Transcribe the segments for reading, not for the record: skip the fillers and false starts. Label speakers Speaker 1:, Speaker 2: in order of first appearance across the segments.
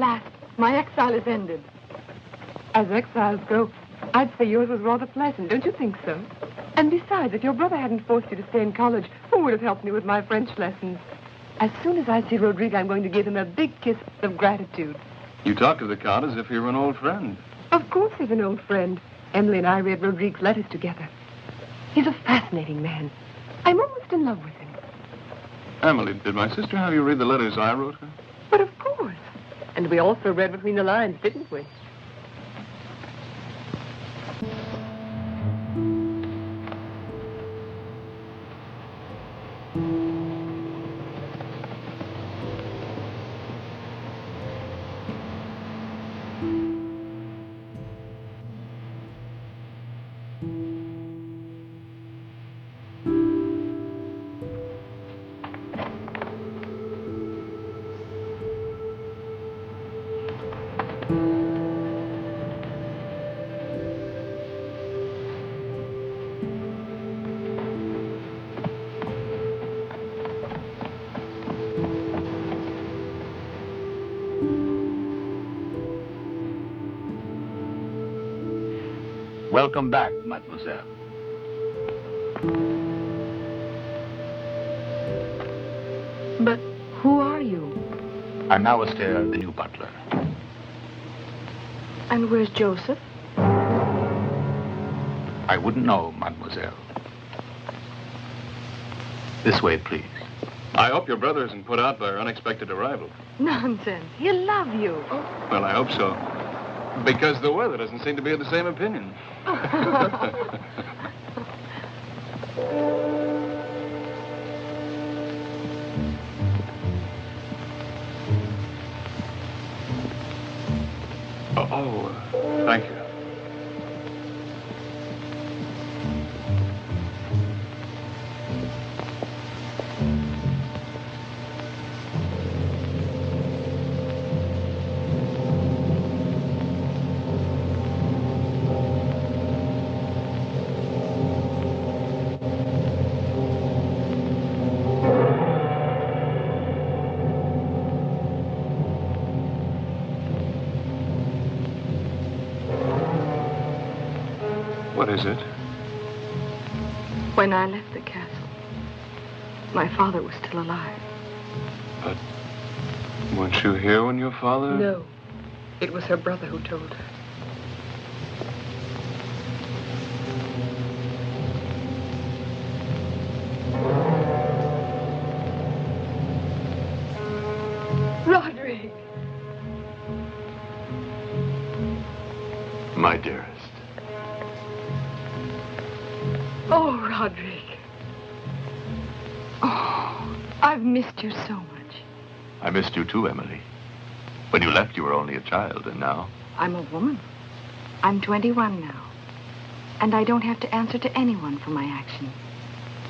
Speaker 1: last, my exile is ended. As exiles go, I'd say yours was rather pleasant, don't you think so? And besides, if your brother hadn't forced you to stay in college, who would have helped me with my French lessons? As soon as I see Rodrigue, I'm going to give him a big kiss of gratitude.
Speaker 2: You talk to the Count as if you were an old friend.
Speaker 1: Of course he's an old friend. Emily and I read Rodrigue's letters together. He's a fascinating man. I'm almost in love with him.
Speaker 2: Emily, did my sister have you read the letters I wrote her?
Speaker 1: But of course. And we also read between the lines, didn't we?
Speaker 3: Welcome back, mademoiselle.
Speaker 1: But who are you?
Speaker 3: I'm Alistair, the new butler.
Speaker 1: And where's Joseph?
Speaker 3: I wouldn't know, mademoiselle. This way, please.
Speaker 2: I hope your brother isn't put out by our unexpected arrival.
Speaker 1: Nonsense. He'll love you.
Speaker 2: Well, I hope so. Because the weather doesn't seem to be of the same opinion. Thank you. What is it?
Speaker 1: When I left the castle, my father was still alive.
Speaker 2: But weren't you here when your father...
Speaker 1: No. It was her brother who told her. Rodrigue!
Speaker 3: My dearest.
Speaker 1: Oh, Rodrigue. Oh, I've missed you so much.
Speaker 3: I missed you too, Emily. When you left, you were only a child, and now?
Speaker 1: I'm a woman. I'm 21 now. And I don't have to answer to anyone for my actions.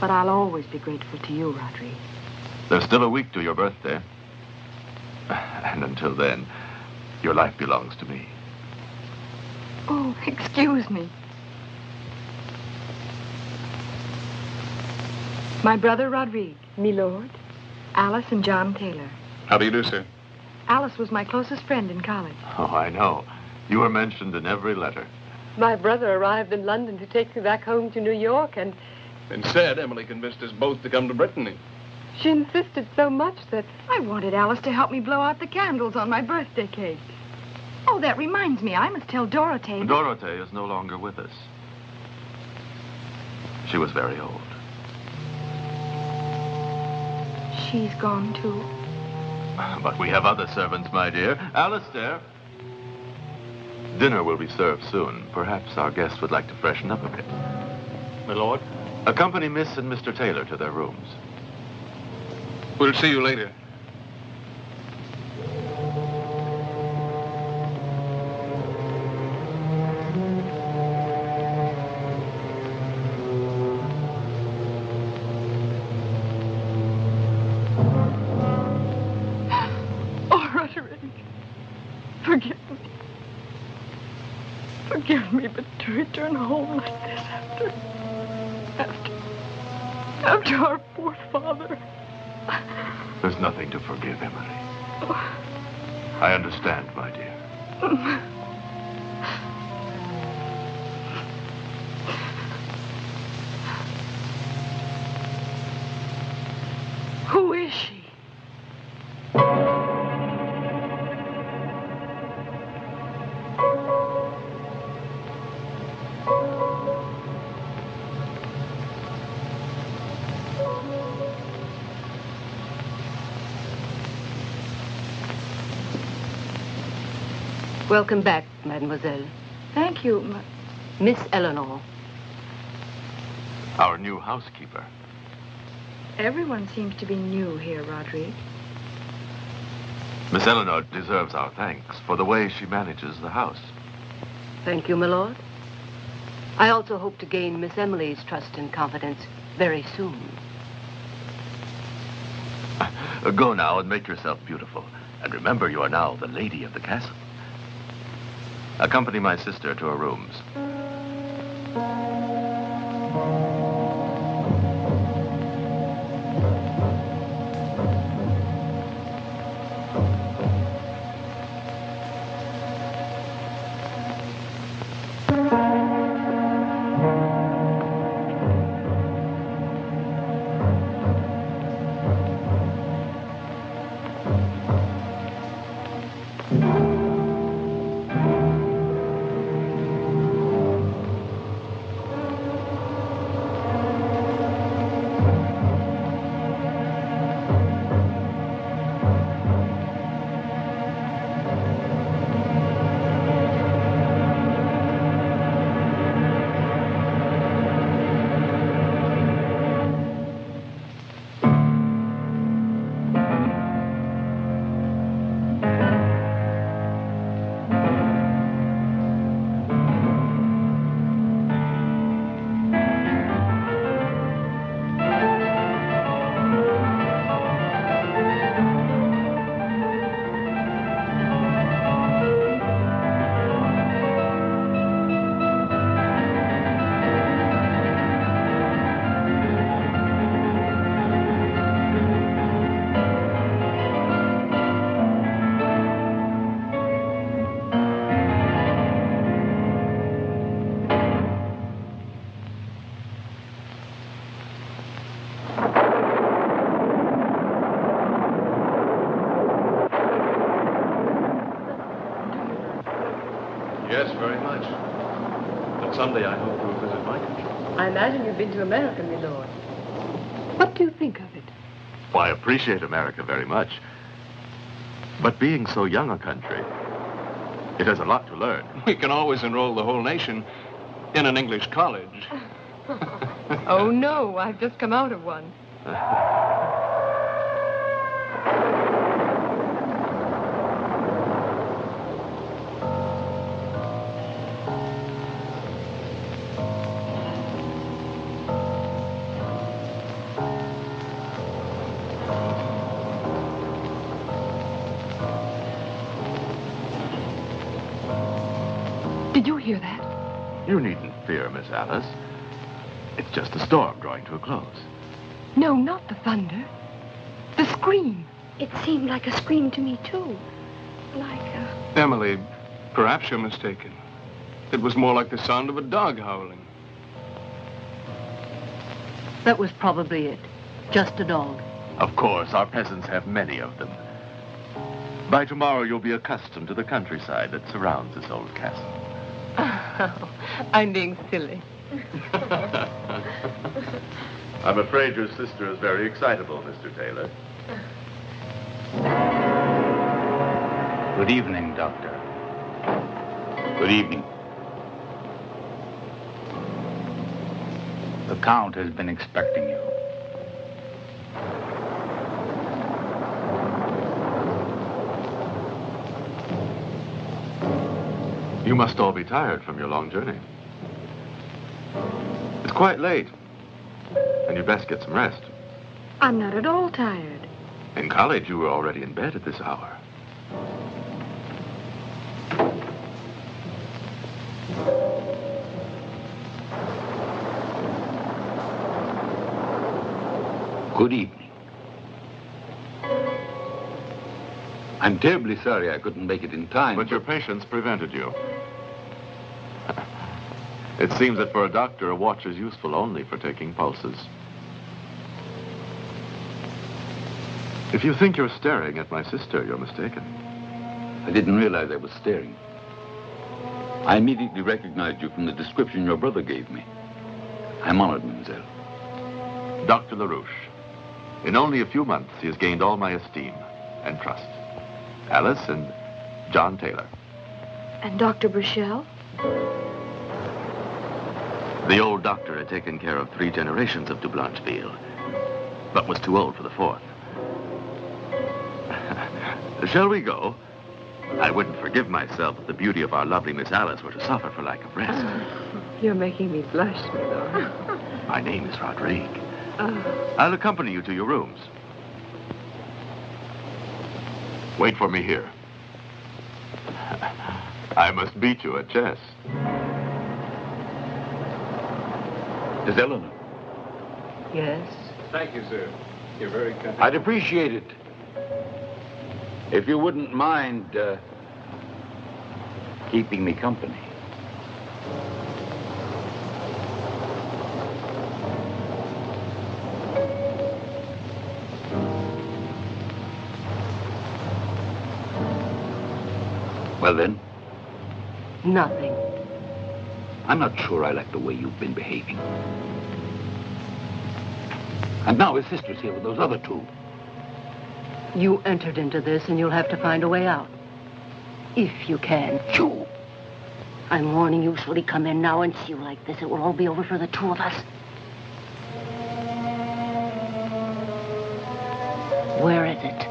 Speaker 1: But I'll always be grateful to you, Rodrigue.
Speaker 3: There's still a week to your birthday. And until then, your life belongs to me.
Speaker 1: Oh, excuse me. My brother Rodrigue, me lord, Alice and John Taylor.
Speaker 2: How do you do, sir?
Speaker 1: Alice was my closest friend in college.
Speaker 3: Oh, I know. You were mentioned in every letter.
Speaker 1: My brother arrived in London to take me back home to New York, and...
Speaker 2: Instead, Emily convinced us both to come to Brittany.
Speaker 1: She insisted so much that I wanted Alice to help me blow out the candles on my birthday cake. Oh, that reminds me, I must tell Dorothea...
Speaker 3: Dorothea is no longer with us. She was very old.
Speaker 1: She's gone, too.
Speaker 3: But we have other servants, my dear. Alistair. Dinner will be served soon. Perhaps our guests would like to freshen up a bit.
Speaker 2: My lord?
Speaker 3: Accompany Miss and Mr. Taylor to their rooms.
Speaker 2: We'll see you later.
Speaker 1: Forgive me, but to return home like this after our poor father.
Speaker 3: There's nothing to forgive, Emily. I understand, my dear.
Speaker 1: Who is she?
Speaker 4: Welcome back, mademoiselle.
Speaker 1: Thank you,
Speaker 4: Miss Eleanor.
Speaker 3: Our new housekeeper.
Speaker 1: Everyone seems to be new here, Roderick.
Speaker 3: Miss Eleanor deserves our thanks for the way she manages the house.
Speaker 4: Thank you, my lord. I also hope to gain Miss Emily's trust and confidence very soon.
Speaker 3: Go now and make yourself beautiful. And remember, you are now the lady of the castle. Accompany my sister to her rooms.
Speaker 2: Yes, very much. But someday I hope you'll visit my country.
Speaker 4: I imagine you've been to America, my lord. What do you think of it?
Speaker 3: Well, I appreciate America very much. But being so young a country, it has a lot to learn.
Speaker 2: We can always enroll the whole nation in an English college.
Speaker 1: Oh, no, I've just come out of one. Did you hear that?
Speaker 3: You needn't fear, Miss Alice. It's just a storm drawing to a close.
Speaker 1: No, not the thunder. The scream.
Speaker 5: It seemed like a scream to me, too. Like a...
Speaker 2: Emily, perhaps you're mistaken. It was more like the sound of a dog howling.
Speaker 4: That was probably it. Just a dog.
Speaker 3: Of course, our peasants have many of them. By tomorrow, you'll be accustomed to the countryside that surrounds this old castle.
Speaker 1: Oh, I'm being silly.
Speaker 3: I'm afraid your sister is very excitable, Mr. Taylor.
Speaker 6: Good evening, Doctor. Good evening. The Count has been expecting you.
Speaker 3: You must all be tired from your long journey. It's quite late, and you'd best get some rest.
Speaker 5: I'm not at all tired.
Speaker 3: In college, you were already in bed at this hour.
Speaker 6: Good evening. I'm terribly sorry I couldn't make it in time.
Speaker 3: But your patience prevented you. It seems that for a doctor, a watch is useful only for taking pulses. If you think you're staring at my sister, you're mistaken.
Speaker 6: I didn't realize I was staring. I immediately recognized you from the description your brother gave me. I'm honored, mademoiselle.
Speaker 3: Dr. LaRouche. In only a few months, he has gained all my esteem and trust. Alice and John Taylor.
Speaker 5: And Dr. Burchell?
Speaker 3: The old doctor had taken care of 3 generations of de Blancheville, but was too old for the 4th. Shall we go? I wouldn't forgive myself if the beauty of our lovely Miss Alice were to suffer for lack of rest.
Speaker 1: You're making me blush, Milord.
Speaker 3: My name is Rodrigue. I'll accompany you to your rooms. Wait for me here. I must beat you at chess.
Speaker 6: Miss Eleanor.
Speaker 4: Yes?
Speaker 2: Thank you, sir. You're very kind.
Speaker 6: I'd appreciate it. If you wouldn't mind, keeping me company. Well, then?
Speaker 4: Nothing.
Speaker 6: I'm not sure I like the way you've been behaving. And now his sister's here with those other 2.
Speaker 4: You entered into this, and you'll have to find a way out. If you can.
Speaker 6: You!
Speaker 4: I'm warning you, shall he come in now and see you like this, it will all be over for the 2 of us. Where is it?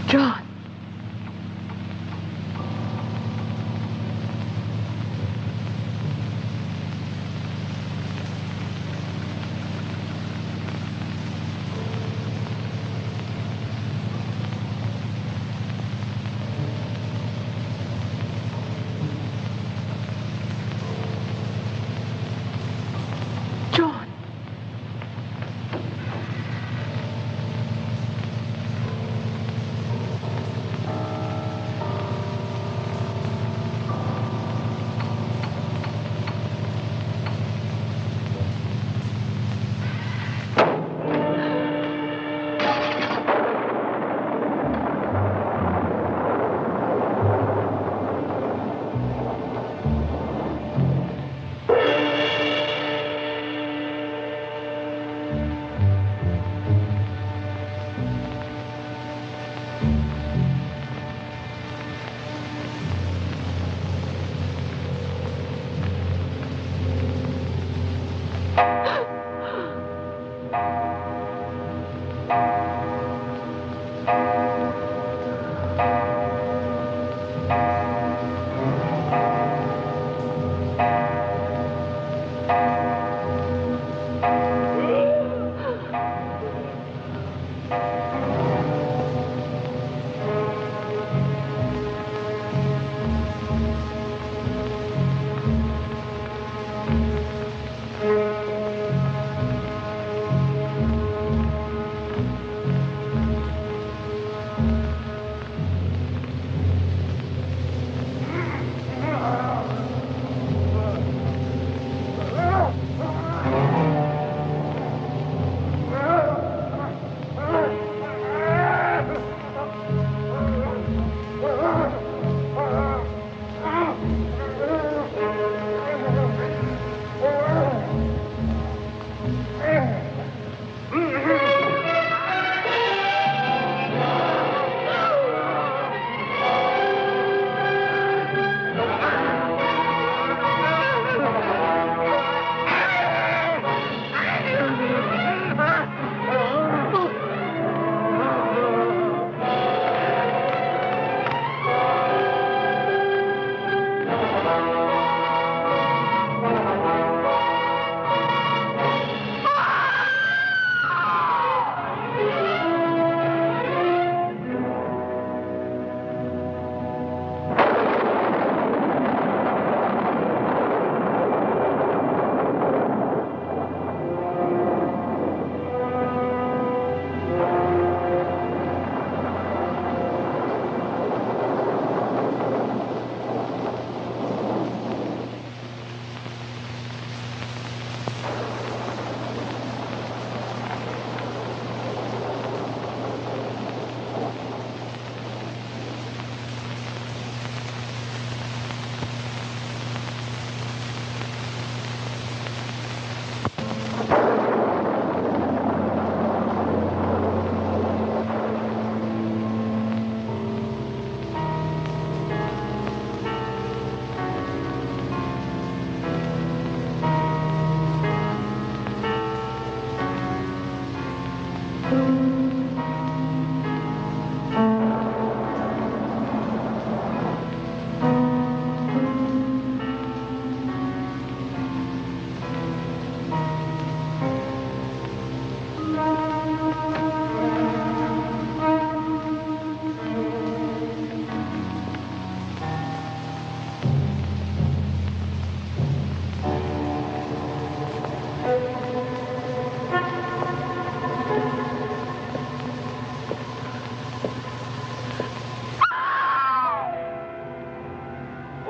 Speaker 1: John. John.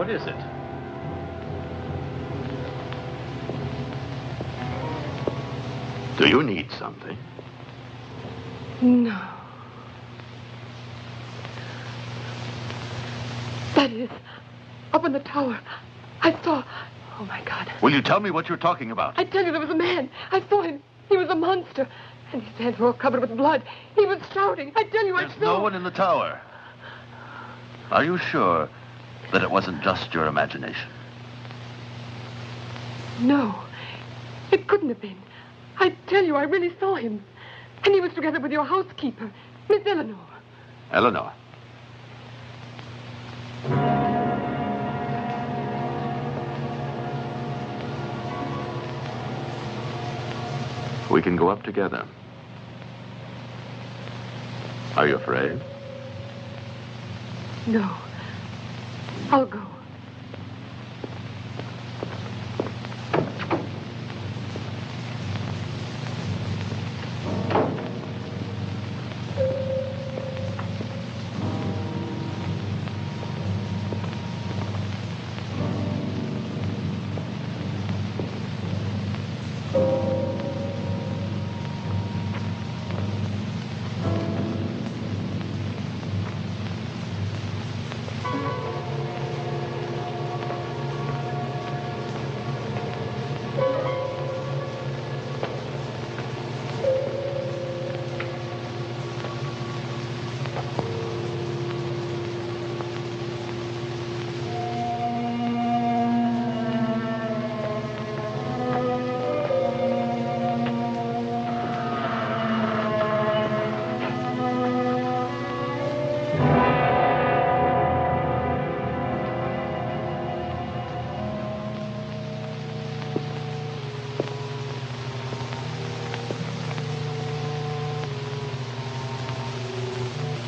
Speaker 2: What is it?
Speaker 3: Do you need something?
Speaker 1: No. That is, up in the tower, I saw... Oh, my God.
Speaker 3: Will you tell me what you're talking about?
Speaker 1: I tell you, there was a man. I saw him. He was a monster. And his hands were all covered with blood. He was shouting. I tell you, I
Speaker 3: There's
Speaker 1: saw...
Speaker 3: no one in the tower. Are you sure that it wasn't just your imagination?
Speaker 1: No. It couldn't have been. I tell you, I really saw him. And he was together with your housekeeper, Miss Eleanor.
Speaker 3: Eleanor. We can go up together. Are you afraid?
Speaker 1: No. I'll go.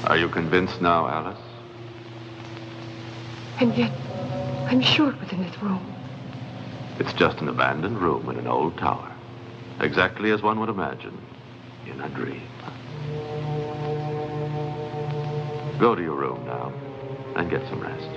Speaker 3: Are you convinced now, Alice?
Speaker 1: And yet, I'm sure it was in this room.
Speaker 3: It's just an abandoned room in an old tower. Exactly as one would imagine in a dream. Go to your room now and get some rest.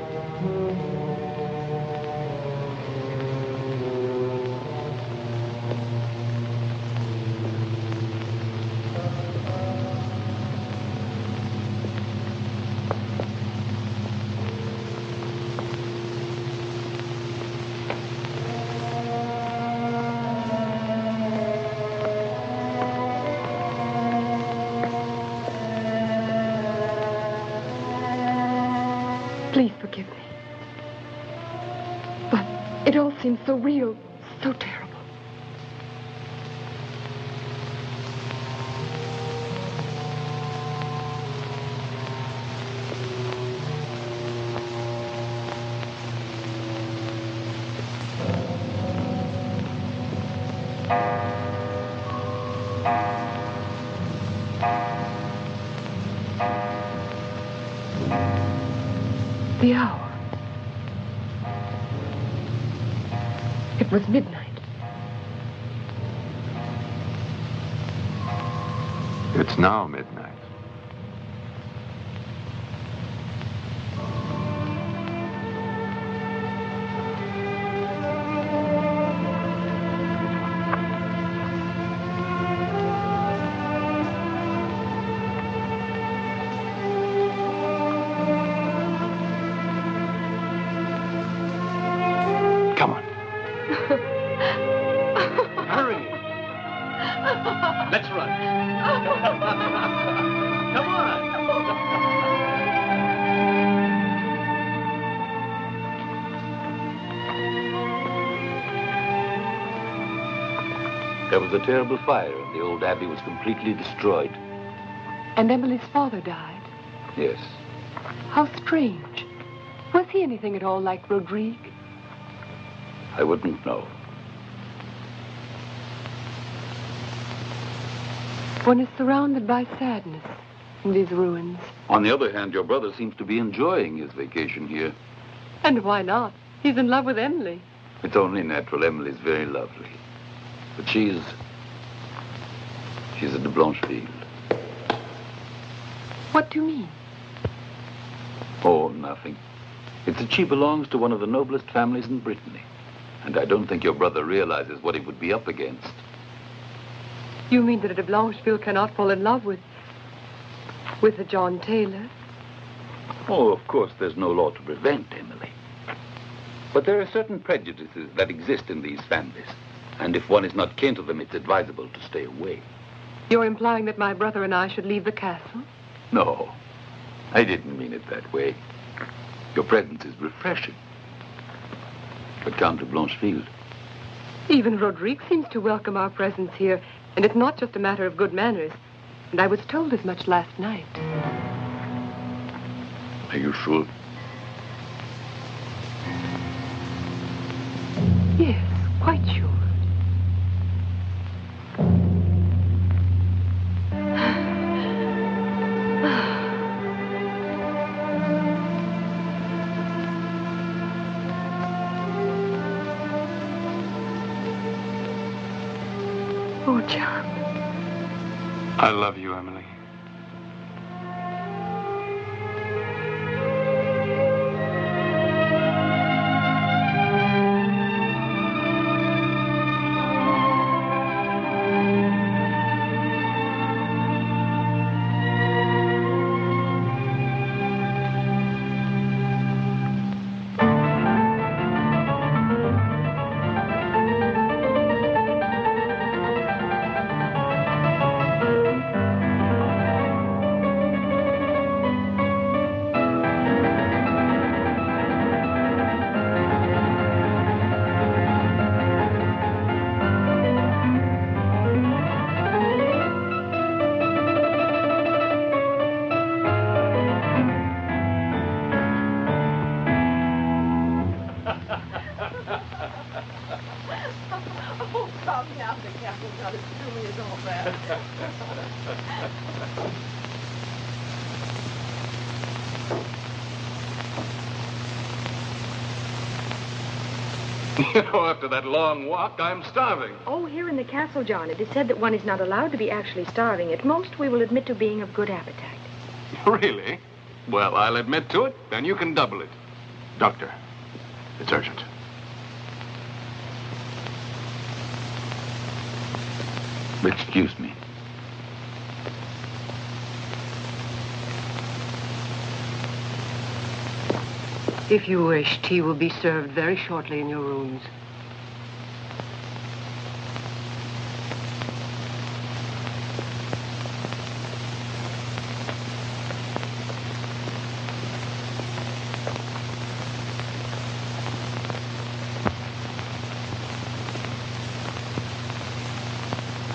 Speaker 1: Please forgive me. But it all seems so real, so terrible. The hour. It was midnight.
Speaker 3: It's now midnight. Come on.
Speaker 2: Hurry! Let's run. Come on.
Speaker 6: There was a terrible fire, and the old abbey was completely destroyed.
Speaker 1: And Emily's father died.
Speaker 6: Yes.
Speaker 1: How strange. Was he anything at all like Rodrigue?
Speaker 6: I wouldn't know.
Speaker 1: One is surrounded by sadness in these ruins.
Speaker 6: On the other hand, your brother seems to be enjoying his vacation here.
Speaker 1: And why not? He's in love with Emily.
Speaker 6: It's only natural. Emily's very lovely. But she's a de Blancheville.
Speaker 1: What do you mean?
Speaker 6: Oh, nothing. It's that she belongs to one of the noblest families in Brittany. And I don't think your brother realizes what he would be up against.
Speaker 4: You mean that a Blancheville cannot fall in love with a John Taylor?
Speaker 6: Oh, of course, there's no law to prevent, Emily. But there are certain prejudices that exist in these families. And if one is not kin to them, it's advisable to stay away.
Speaker 4: You're implying that my brother and I should leave the castle?
Speaker 6: No, I didn't mean it that way. Your presence is refreshing. But come to Blancheville.
Speaker 4: Even Rodrigue seems to welcome our presence here, and it's not just a matter of good manners. And I was told as much last night.
Speaker 6: Are you sure?
Speaker 4: Yes, quite sure.
Speaker 5: Oh, John.
Speaker 7: I love you, Emily.
Speaker 2: You know, after that long walk, I'm starving.
Speaker 5: Oh, here in the castle, John, it is said that one is not allowed to be actually starving. At most, we will admit to being of good appetite.
Speaker 2: Really? Well, I'll admit to it, then you can double it.
Speaker 3: Doctor, it's urgent.
Speaker 6: Excuse me.
Speaker 4: If you wish, tea will be served very shortly in your rooms.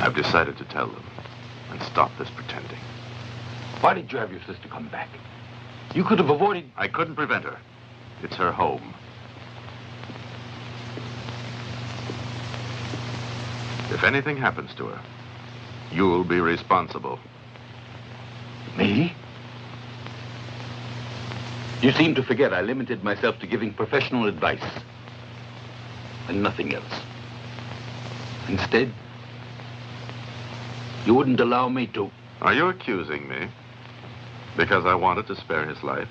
Speaker 3: I've decided to tell them and stop this pretending.
Speaker 6: Why did you have your sister come back? You could have avoided...
Speaker 3: I couldn't prevent her. It's her home. If anything happens to her, you'll be responsible.
Speaker 6: Me? You seem to forget I limited myself to giving professional advice and nothing else. Instead, you wouldn't allow me to...
Speaker 3: Are you accusing me because I wanted to spare his life?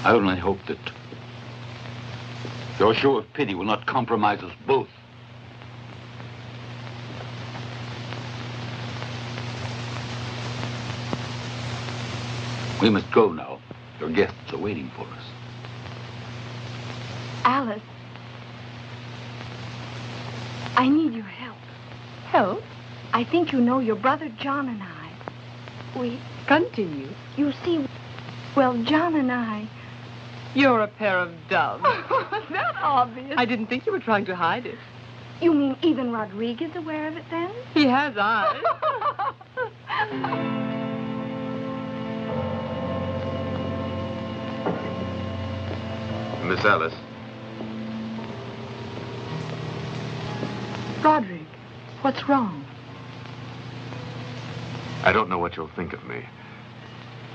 Speaker 6: I only hope that your show of pity will not compromise us both. We must go now. Your guests are waiting for us.
Speaker 5: Alice, I need your help.
Speaker 1: Help?
Speaker 5: I think you know your brother John and I. We...
Speaker 1: Continue.
Speaker 5: You see, well, John and I...
Speaker 1: You're a pair of doves.
Speaker 5: Was that obvious?
Speaker 1: I didn't think you were trying to hide it.
Speaker 5: You mean even Rodrigue is aware of it, then?
Speaker 1: He has eyes.
Speaker 3: Miss Alice.
Speaker 1: Rodrigue, what's wrong?
Speaker 3: I don't know what you'll think of me,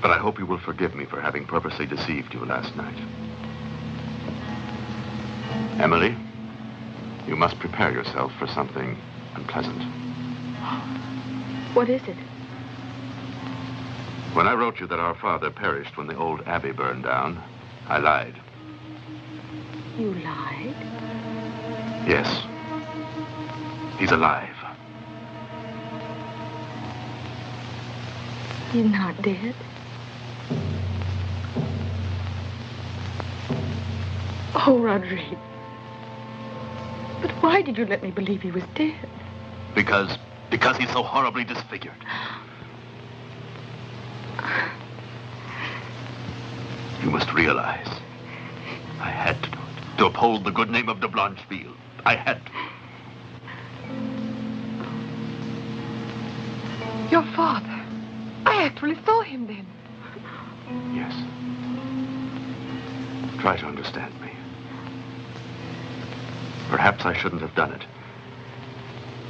Speaker 3: but I hope you will forgive me for having purposely deceived you last night. Emily, you must prepare yourself for something unpleasant.
Speaker 5: What is it?
Speaker 3: When I wrote you that our father perished when the old abbey burned down, I lied.
Speaker 5: You lied?
Speaker 3: Yes. He's alive.
Speaker 5: He's not dead? Oh, Rodrigue. But why did you let me believe he was dead?
Speaker 3: Because he's so horribly disfigured. You must realize, I had to do it. To uphold the good name of de Blancheville. I had to.
Speaker 4: Your father. I actually saw him then.
Speaker 3: Yes. Try to understand me. Perhaps I shouldn't have done it.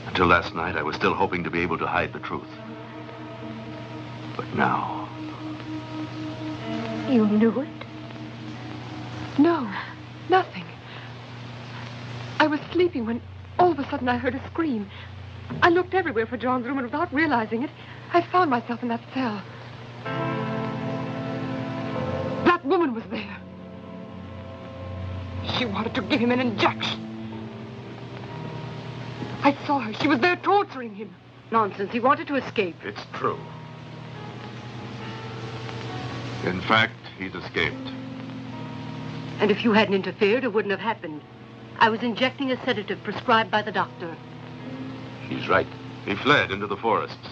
Speaker 3: Until last night, I was still hoping to be able to hide the truth. But now...
Speaker 5: You knew it?
Speaker 4: No, nothing. I was sleeping when all of a sudden I heard a scream. I looked everywhere for John's room, and without realizing it, I found myself in that cell. That woman was there. She wanted to give him an injection. I saw her. She was there torturing him. Nonsense. He wanted to escape.
Speaker 3: It's true. In fact, he's escaped.
Speaker 8: And if you hadn't interfered, it wouldn't have happened. I was injecting a sedative prescribed by the doctor.
Speaker 6: He's right.
Speaker 3: He fled into the forests.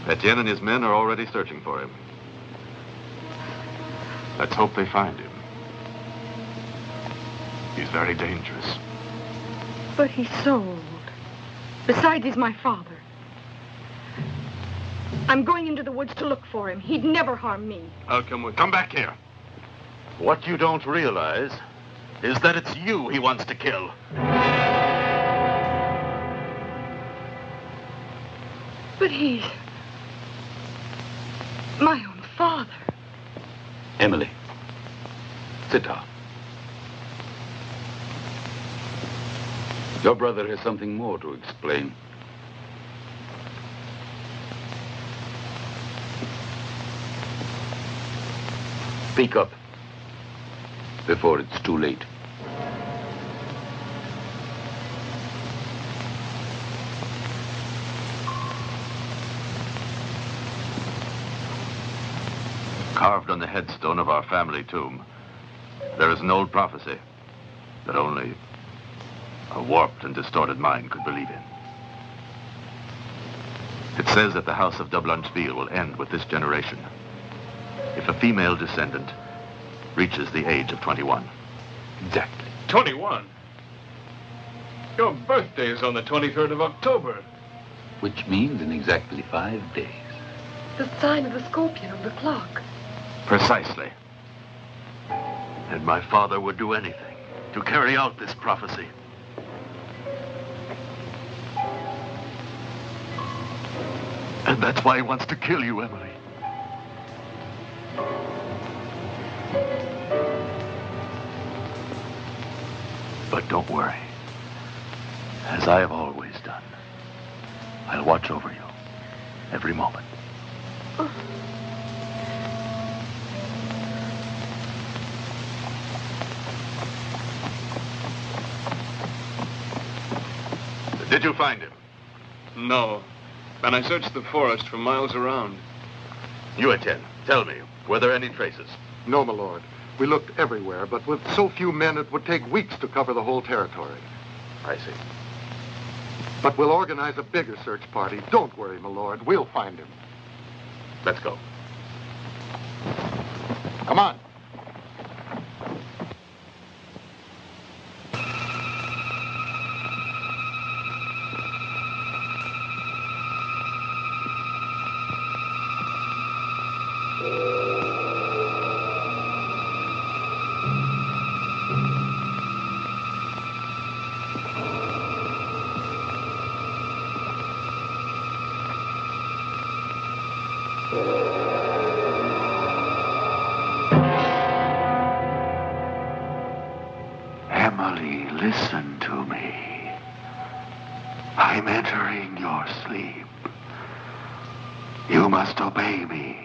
Speaker 3: Etienne and his men are already searching for him. Let's hope they find him. He's very dangerous.
Speaker 5: But he's so old. Besides, he's my father. I'm going into the woods to look for him. He'd never harm me.
Speaker 3: I'll come with you. Come back here. What you don't realize is that it's you he wants to kill.
Speaker 5: But he's my own father.
Speaker 6: Emily, sit down. Your brother has something more to explain. Speak up before it's too late.
Speaker 3: Carved on the headstone of our family tomb, there is an old prophecy that only a warped and distorted mind could believe in. It says that the house of de Blancheville will end with this generation if a female descendant reaches the age of 21.
Speaker 6: Exactly.
Speaker 2: 21? Your birthday is on the 23rd of October.
Speaker 6: Which means in exactly 5 days.
Speaker 4: The sign of the scorpion on the clock.
Speaker 3: Precisely. And my father would do anything to carry out this prophecy. And that's why he wants to kill you, Emily. But don't worry. As I have always done, I'll watch over you every moment. Did you find him?
Speaker 2: No. And I searched the forest for miles around.
Speaker 3: You, Etienne, tell me, were there any traces?
Speaker 9: No, my lord. We looked everywhere, but with so few men, it would take weeks to cover the whole territory.
Speaker 3: I see.
Speaker 9: But we'll organize a bigger search party. Don't worry, my lord. We'll find him.
Speaker 3: Let's go.
Speaker 9: Come on.
Speaker 3: Emily, listen to me. I'm entering your sleep. You must obey
Speaker 10: Obey me.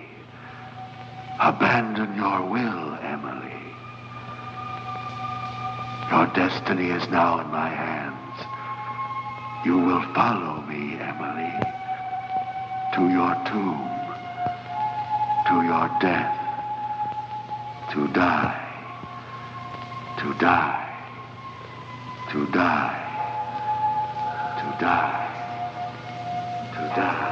Speaker 10: Abandon your will, Emily. Your destiny is now in my hands. You will follow me, Emily, to your tomb, to your death, to die, to die, to die, to die, to die, to die.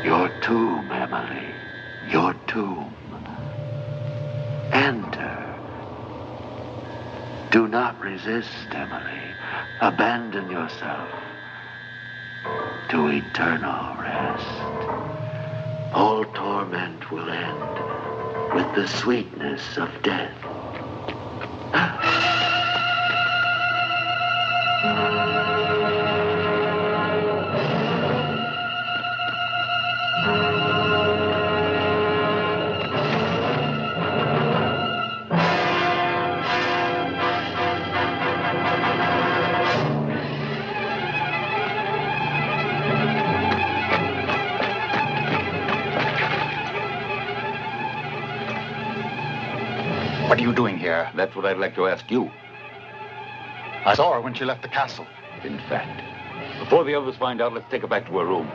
Speaker 10: Your tomb, Emily. Your tomb. Enter. Do not resist, Emily. Abandon yourself to eternal rest. All torment will end with the sweetness of death.
Speaker 6: What are you doing here? That's what I'd like to ask you.
Speaker 9: I saw her when she left the castle.
Speaker 6: In fact, before the others find out, let's take her back to her room.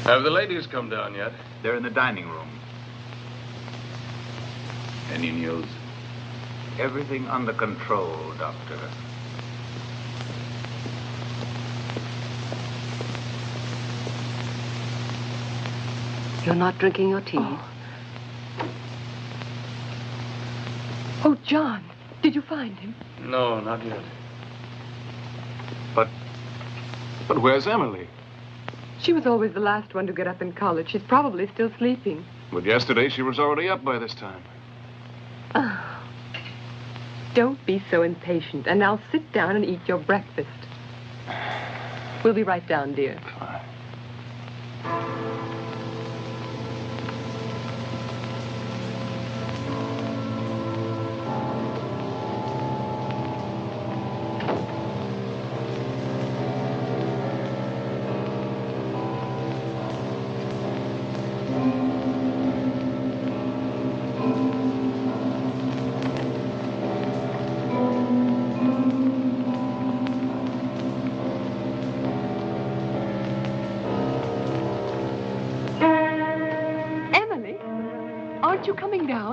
Speaker 2: Have the ladies come down yet?
Speaker 6: They're in the dining room. Any news? Everything under control, Doctor.
Speaker 8: You're not drinking your tea?
Speaker 4: Oh, John, did you find him?
Speaker 2: No, not yet.
Speaker 7: But where's Emily?
Speaker 4: She was always the last one to get up in college. She's probably still sleeping.
Speaker 7: But yesterday she was already up by this time.
Speaker 4: Oh. Don't be so impatient. And now sit down and eat your breakfast. We'll be right down, dear.
Speaker 7: Fine.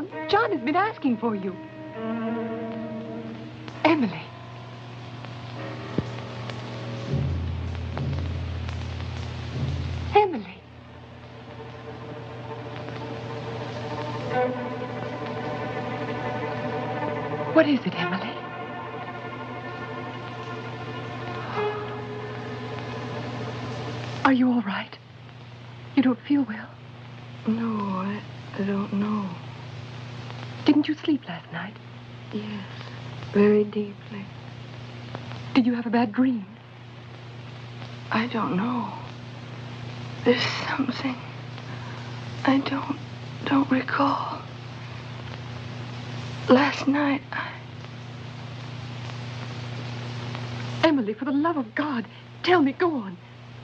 Speaker 4: nightgown. John has been asking for you. Emily. Emily. What is it, Emily? Are you all right? You don't feel well?
Speaker 5: No, I don't know.
Speaker 4: Didn't you sleep last night?
Speaker 5: Yes, very deeply.
Speaker 4: Did you have a bad dream?
Speaker 5: I don't know. There's something I don't recall. Last night,
Speaker 4: Emily, for the love of God, tell me, go on.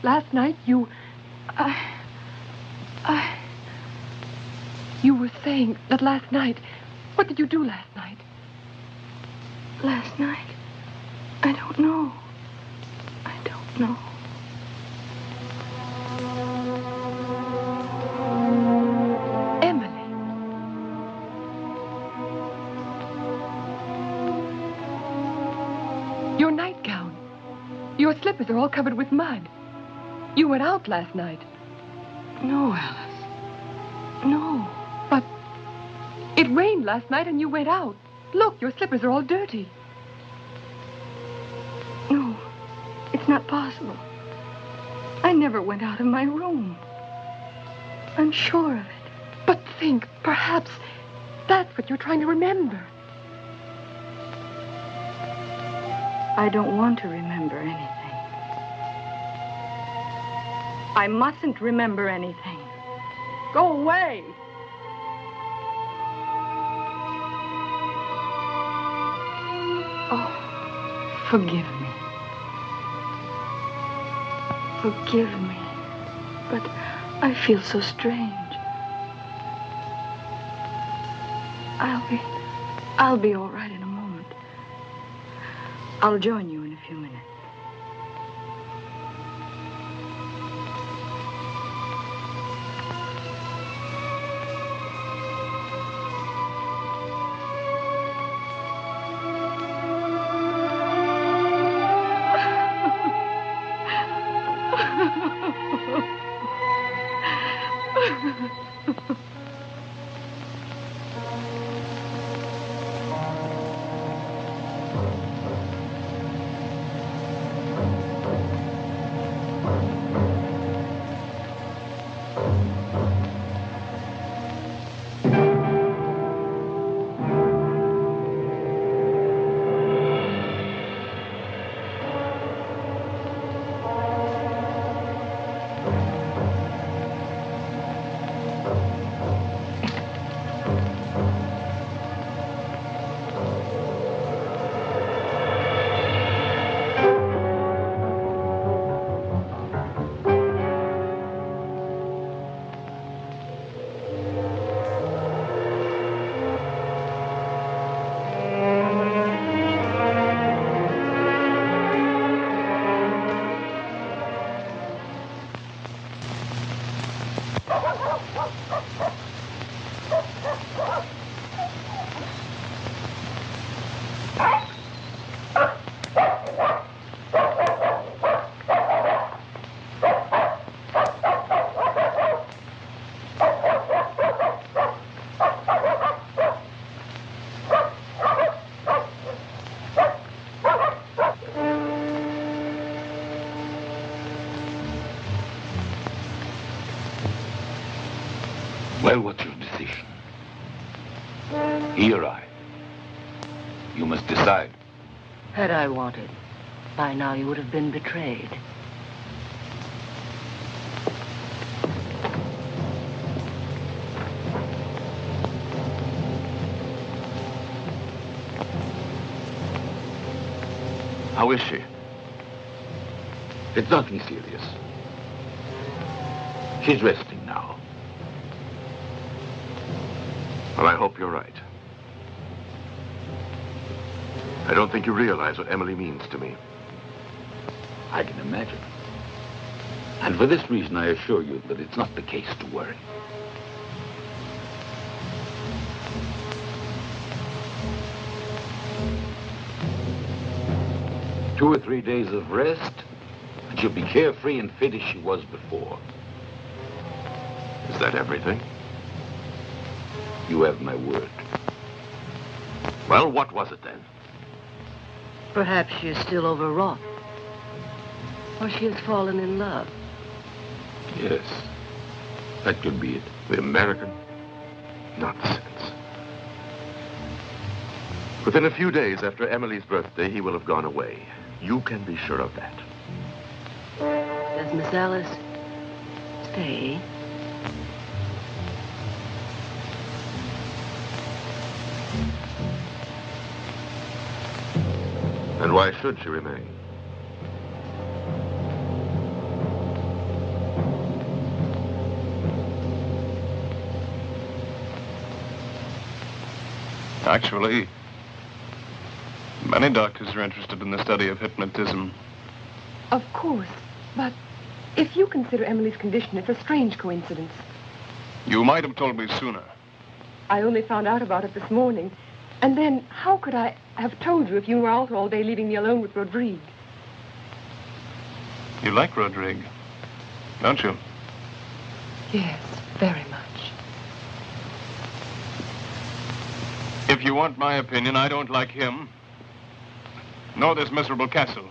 Speaker 4: Last night you were saying that last night. What did you do last night?
Speaker 5: Last night? I don't know. I don't know.
Speaker 4: Emily. Your nightgown. Your slippers are all covered with mud. You went out last night.
Speaker 5: No, Alice. No.
Speaker 4: But it rained last night and you went out. Look, your slippers are all dirty.
Speaker 5: No, it's not possible. I never went out of my room. I'm sure of it.
Speaker 4: But think, perhaps that's what you're trying to remember.
Speaker 5: I don't want to remember anything. I mustn't remember anything. Go away. Oh, forgive me. Forgive me. But I feel so strange. I'll be all right in a moment. I'll join you in a few minutes.
Speaker 6: Well, what's your decision? He or I? You must decide.
Speaker 8: Had I wanted, by now you would have been betrayed.
Speaker 3: How is she?
Speaker 6: It's nothing serious. She's resting now.
Speaker 3: Well, I hope you're right. I don't think you realize what Emily means to me.
Speaker 6: I can imagine. And for this reason, I assure you that it's not the case to worry. 2 or 3 days of rest, and she'll be carefree and fit as she was before.
Speaker 3: Is that everything?
Speaker 6: You have my word.
Speaker 3: Well, what was it then?
Speaker 8: Perhaps she is still overwrought. Or she has fallen in love.
Speaker 6: Yes, that could be it.
Speaker 3: The American? Nonsense. Within a few days after Emily's birthday, he will have gone away. You can be sure of that.
Speaker 8: Does Miss Alice stay?
Speaker 3: And why should she remain?
Speaker 7: Actually, many doctors are interested in the study of hypnotism.
Speaker 4: Of course, but if you consider Emily's condition, it's a strange coincidence.
Speaker 7: You might have told me sooner.
Speaker 4: I only found out about it this morning. And then, how could I have told you if you were out all day leaving me alone with Rodrigue?
Speaker 7: You like Rodrigue, don't you?
Speaker 4: Yes, very much.
Speaker 7: If you want my opinion, I don't like him. Nor this miserable castle.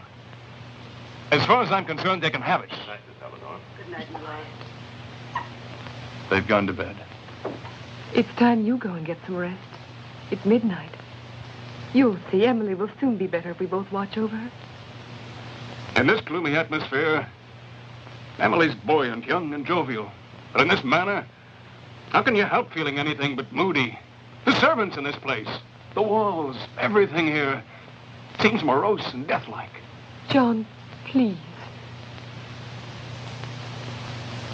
Speaker 7: As far as I'm concerned, they can have it.
Speaker 3: Good night, Miss Eleanor.
Speaker 8: Good night, Eli.
Speaker 7: They've gone to bed.
Speaker 4: It's time you go and get some rest. It's midnight. You'll see, Emily will soon be better if we both watch over her.
Speaker 7: In this gloomy atmosphere, Emily's buoyant, young, and jovial. But in this manner, how can you help feeling anything but moody? The servants in this place, the walls, everything here seems morose and deathlike.
Speaker 4: John, please.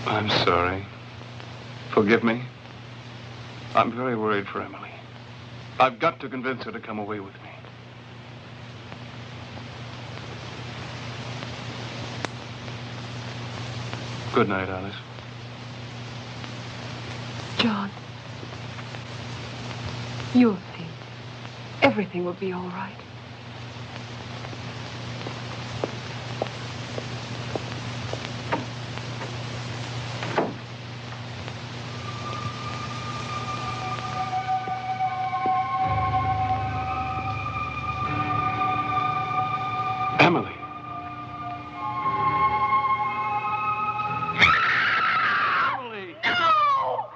Speaker 7: I'm sorry. Forgive me. I'm very worried for Emily. I've got to convince her to come away with me. Good night, Alice.
Speaker 4: John, you'll see. Everything will be all right.
Speaker 7: Emily.
Speaker 1: Emily! No!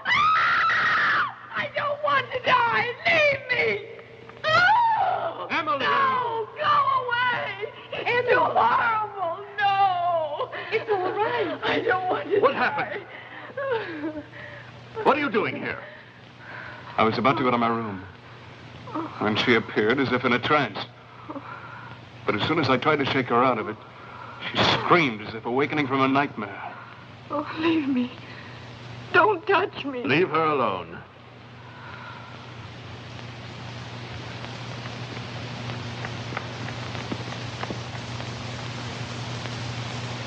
Speaker 1: I don't want to die. Leave me. Oh,
Speaker 7: Emily!
Speaker 1: No, go away. It's too horrible. No.
Speaker 4: It's all right.
Speaker 1: I don't want to
Speaker 3: What
Speaker 1: die.
Speaker 3: happened? What are you doing here?
Speaker 7: I was about to go to my room when she appeared as if in a trance. But as soon as I tried to shake her out of it, she screamed as if awakening from a nightmare.
Speaker 4: Oh, leave me. Don't touch me.
Speaker 3: Leave her alone.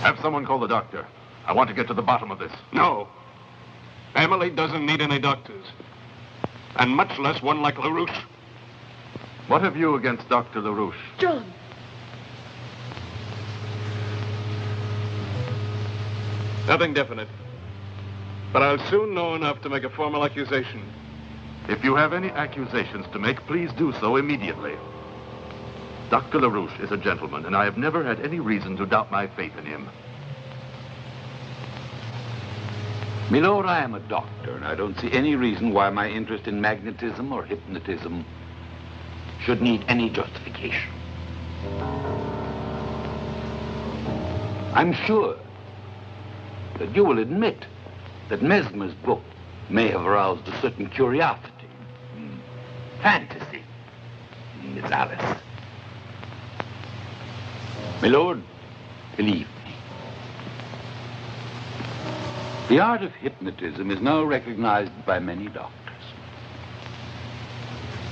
Speaker 3: Have someone call the doctor. I want to get to the bottom of this.
Speaker 7: No. Emily doesn't need any doctors. And much less one like LaRouche.
Speaker 3: What have you against Dr. LaRouche?
Speaker 4: John.
Speaker 7: Nothing definite. But I'll soon know enough to make a formal accusation.
Speaker 3: If you have any accusations to make, please do so immediately. Dr. LaRouche is a gentleman, and I have never had any reason to doubt my faith in him.
Speaker 6: Milord, I am a doctor, and I don't see any reason why my interest in magnetism or hypnotism should need any justification. I'm sure that you will admit that Mesmer's book may have aroused a certain curiosity, fantasy in Miss Alice. Milord, believe me. The art of hypnotism is now recognized by many doctors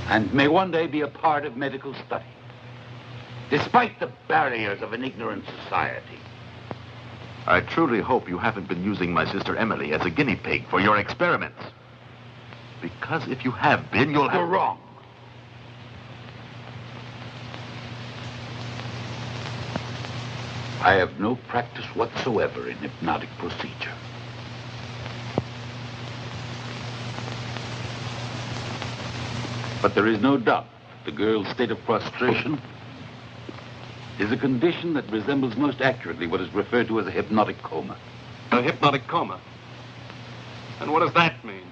Speaker 6: and may one day be a part of medical study, despite the barriers of an ignorant society.
Speaker 3: I truly hope you haven't been using my sister Emily as a guinea pig for your experiments. Because if you have been, you'll have...
Speaker 6: You're wrong. I have no practice whatsoever in hypnotic procedure. But there is no doubt the girl's state of prostration is a condition that resembles most accurately what is referred to as a hypnotic coma.
Speaker 7: A hypnotic coma? And what does that mean?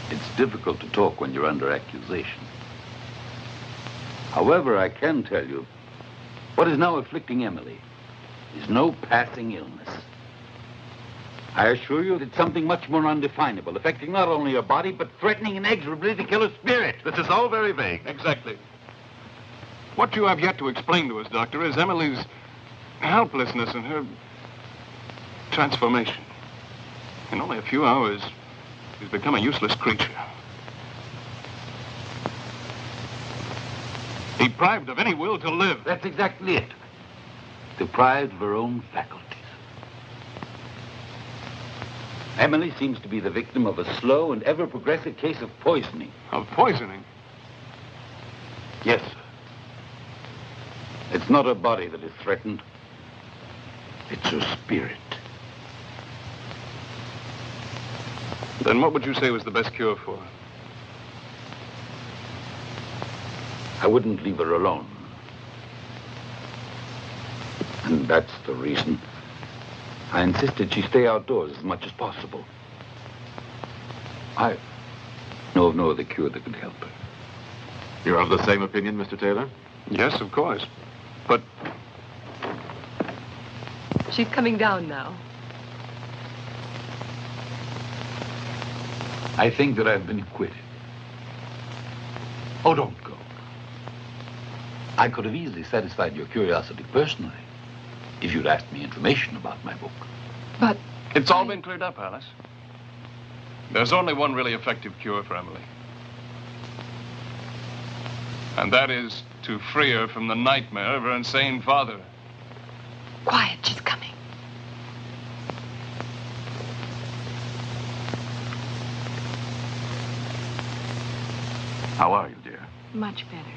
Speaker 6: It's difficult to talk when you're under accusation. However, I can tell you, what is now afflicting Emily is no passing illness. I assure you it's something much more undefinable, affecting not only her body, but threatening inexorably to kill her spirit.
Speaker 3: This is all very vague.
Speaker 7: Exactly. What you have yet to explain to us, Doctor, is Emily's helplessness and her transformation. In only a few hours, she's become a useless creature. Deprived of any will to live.
Speaker 6: That's exactly it. Deprived of her own faculties. Emily seems to be the victim of a slow and ever-progressive case of poisoning.
Speaker 7: Of poisoning?
Speaker 6: Yes, sir. It's not her body that is threatened. It's her spirit.
Speaker 7: Then what would you say was the best cure for her?
Speaker 6: I wouldn't leave her alone. And that's the reason I insisted she stay outdoors as much as possible. I know of no other cure that could help her.
Speaker 3: You're of the same opinion, Mr. Taylor?
Speaker 7: Yes, of course. But
Speaker 4: She's coming down now.
Speaker 6: I think that I've been acquitted. Oh, don't go. I could have easily satisfied your curiosity personally if you'd asked me information about my book.
Speaker 4: But
Speaker 7: it's all been cleared up, Alice. There's only one really effective cure for Emily. And that is to free her from the nightmare of her insane father.
Speaker 4: Quiet, she's coming.
Speaker 3: How are you, dear?
Speaker 5: Much better.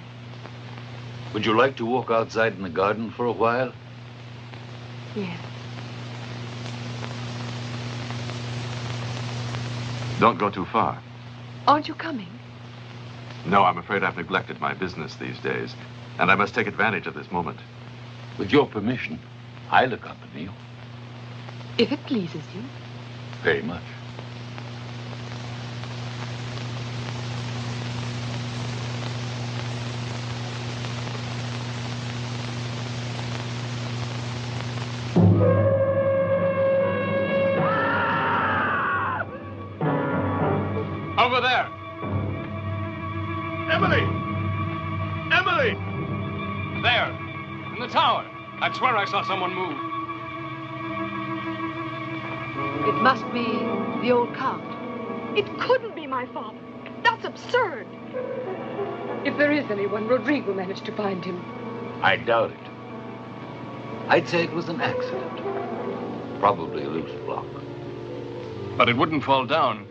Speaker 6: Would you like to walk outside in the garden for a while?
Speaker 5: Yes.
Speaker 3: Don't go too far.
Speaker 4: Aren't you coming?
Speaker 3: No, I'm afraid I've neglected my business these days, and I must take advantage of this moment.
Speaker 6: With your permission, I'll accompany you.
Speaker 4: If it pleases you.
Speaker 6: Very much.
Speaker 7: Over there! Emily! Emily! There, in the tower. I'd swear I saw someone move.
Speaker 8: It must be the old Count.
Speaker 5: It couldn't be my father. That's absurd.
Speaker 4: If there is anyone, Rodrigo managed to find him.
Speaker 6: I doubt it. I'd say it was an accident. Probably a loose block.
Speaker 7: But it wouldn't fall down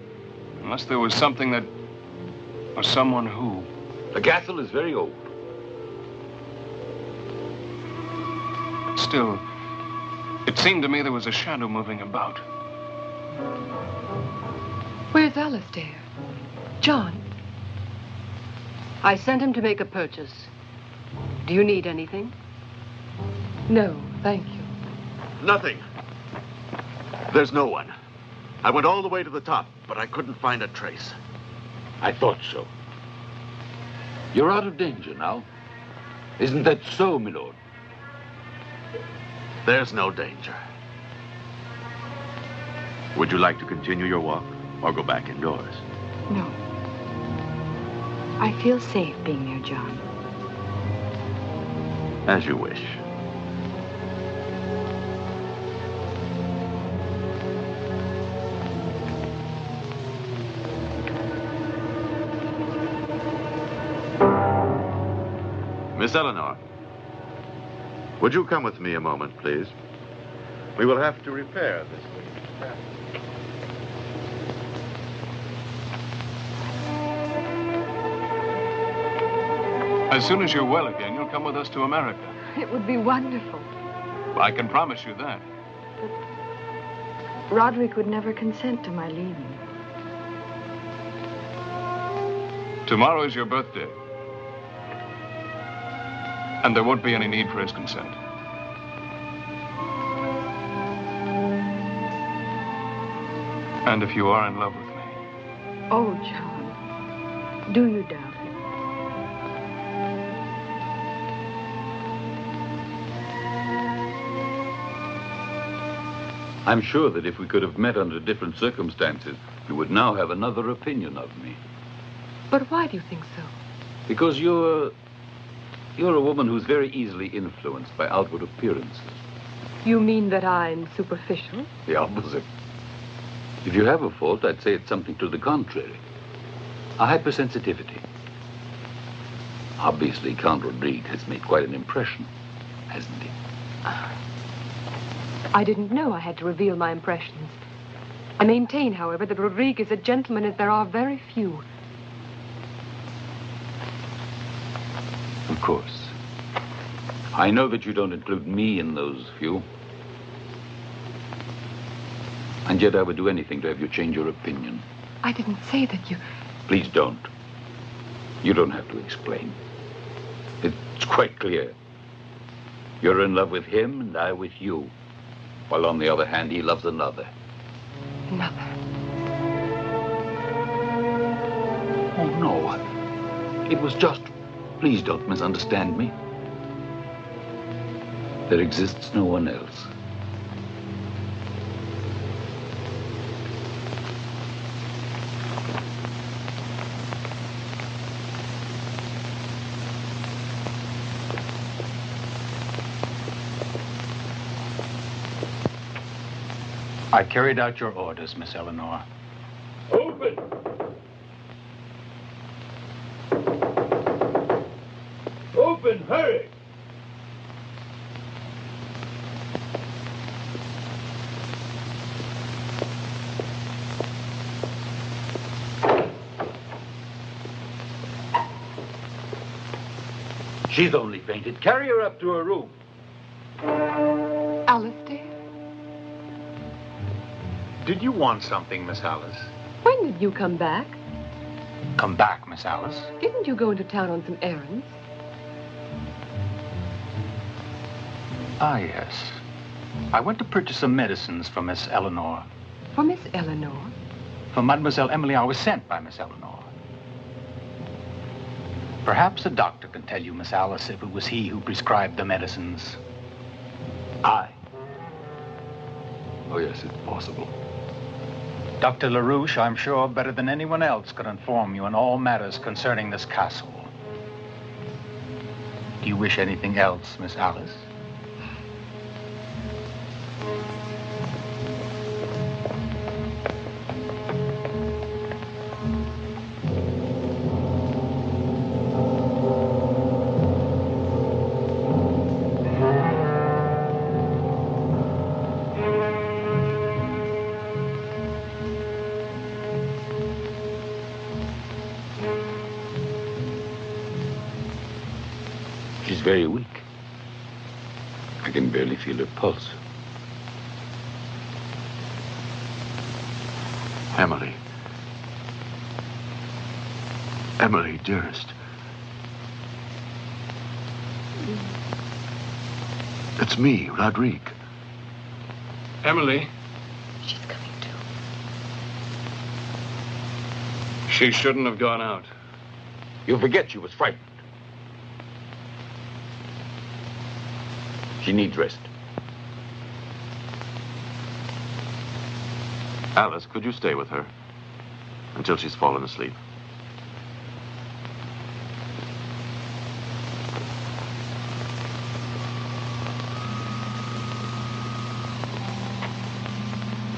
Speaker 7: unless there was something that... or someone who...
Speaker 6: The castle is very old.
Speaker 7: Still, it seemed to me there was a shadow moving about.
Speaker 4: Where's Alistair? John?
Speaker 8: I sent him to make a purchase. Do you need anything?
Speaker 4: No, thank you.
Speaker 3: Nothing. There's no one. I went all the way to the top, but I couldn't find a trace.
Speaker 6: I thought so. You're out of danger now. Isn't that so, my lord?
Speaker 3: There's no danger. Would you like to continue your walk or go back indoors?
Speaker 5: No. I feel safe being near John.
Speaker 3: As you wish. Miss Eleanor, would you come with me a moment, please? We will have to repair this thing.
Speaker 7: As soon as you're well again, you'll come with us to America.
Speaker 4: It would be wonderful.
Speaker 7: Well, I can promise you that.
Speaker 5: Roderick would never consent to my leaving.
Speaker 7: Tomorrow is your birthday. And there won't be any need for his consent. And if you are in love with me...
Speaker 5: Oh, John, do you doubt it?
Speaker 6: I'm sure that if we could have met under different circumstances, you would now have another opinion of me.
Speaker 4: But why do you think so?
Speaker 6: Because you're a woman who's very easily influenced by outward appearances.
Speaker 4: You mean that I'm superficial?
Speaker 6: The opposite. If you have a fault, I'd say it's something to the contrary. A hypersensitivity. Obviously, Count Rodrigue has made quite an impression, hasn't he?
Speaker 4: I didn't know I had to reveal my impressions. I maintain, however, that Rodrigue is a gentleman as there are very few.
Speaker 6: Of course. I know that you don't include me in those few. And yet I would do anything to have you change your opinion.
Speaker 4: I didn't say that you...
Speaker 6: Please don't. You don't have to explain. It's quite clear. You're in love with him and I with you. While on the other hand, he loves another.
Speaker 4: Another?
Speaker 6: Oh, no. It was just... Please don't misunderstand me. There exists no one else.
Speaker 11: I carried out your orders, Miss Eleanor.
Speaker 6: Open! Open, hurry! She's only fainted. Carry her up to her room.
Speaker 4: Alistair?
Speaker 11: Did you want something, Miss Alice?
Speaker 4: When did you come back?
Speaker 11: Come back, Miss Alice.
Speaker 4: Didn't you go into town on some errands?
Speaker 11: Ah, yes. I went to purchase some medicines for Miss Eleanor.
Speaker 4: For Miss Eleanor?
Speaker 11: For Mademoiselle Emily, I was sent by Miss Eleanor. Perhaps a doctor can tell you, Miss Alice, if it was he who prescribed the medicines.
Speaker 6: I? Oh, yes, it's possible.
Speaker 11: Dr. LaRouche, I'm sure, better than anyone else, could inform you on all matters concerning this castle. Do you wish anything else, Miss Alice?
Speaker 6: She's very weak. I can barely feel her pulse.
Speaker 3: Emily. Emily, dearest. It's me, Rodrigue.
Speaker 7: Emily.
Speaker 4: She's coming too.
Speaker 7: She shouldn't have gone out.
Speaker 6: You forget she was frightened. She needs rest.
Speaker 3: Alice, could you stay with her until she's fallen asleep?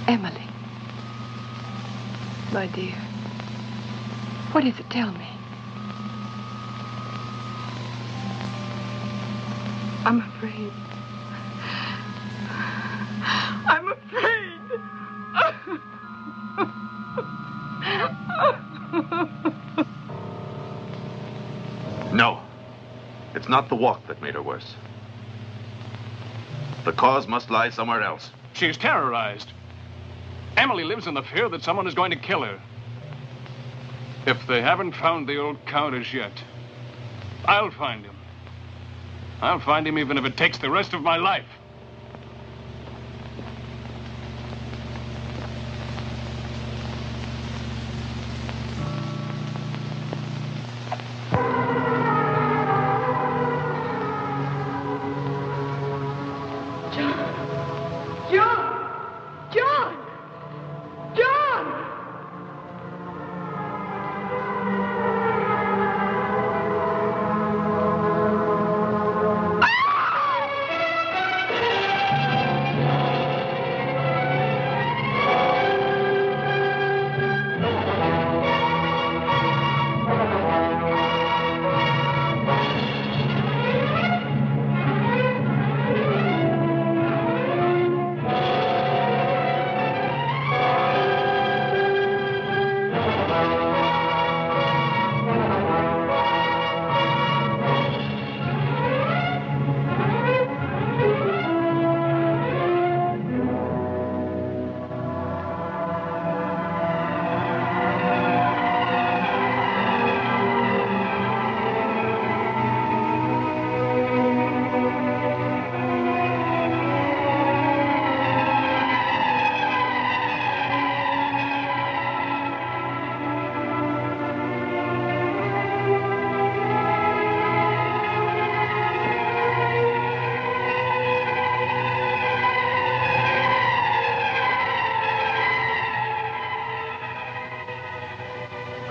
Speaker 4: Emily. My dear. What is it? Tell me.
Speaker 5: I'm afraid. I'm afraid.
Speaker 3: No. It's not the walk that made her worse. The cause must lie somewhere else.
Speaker 7: She's terrorized. Emily lives in the fear that someone is going to kill her. If they haven't found the old count as yet, I'll find him. I'll find him even if it takes the rest of my life.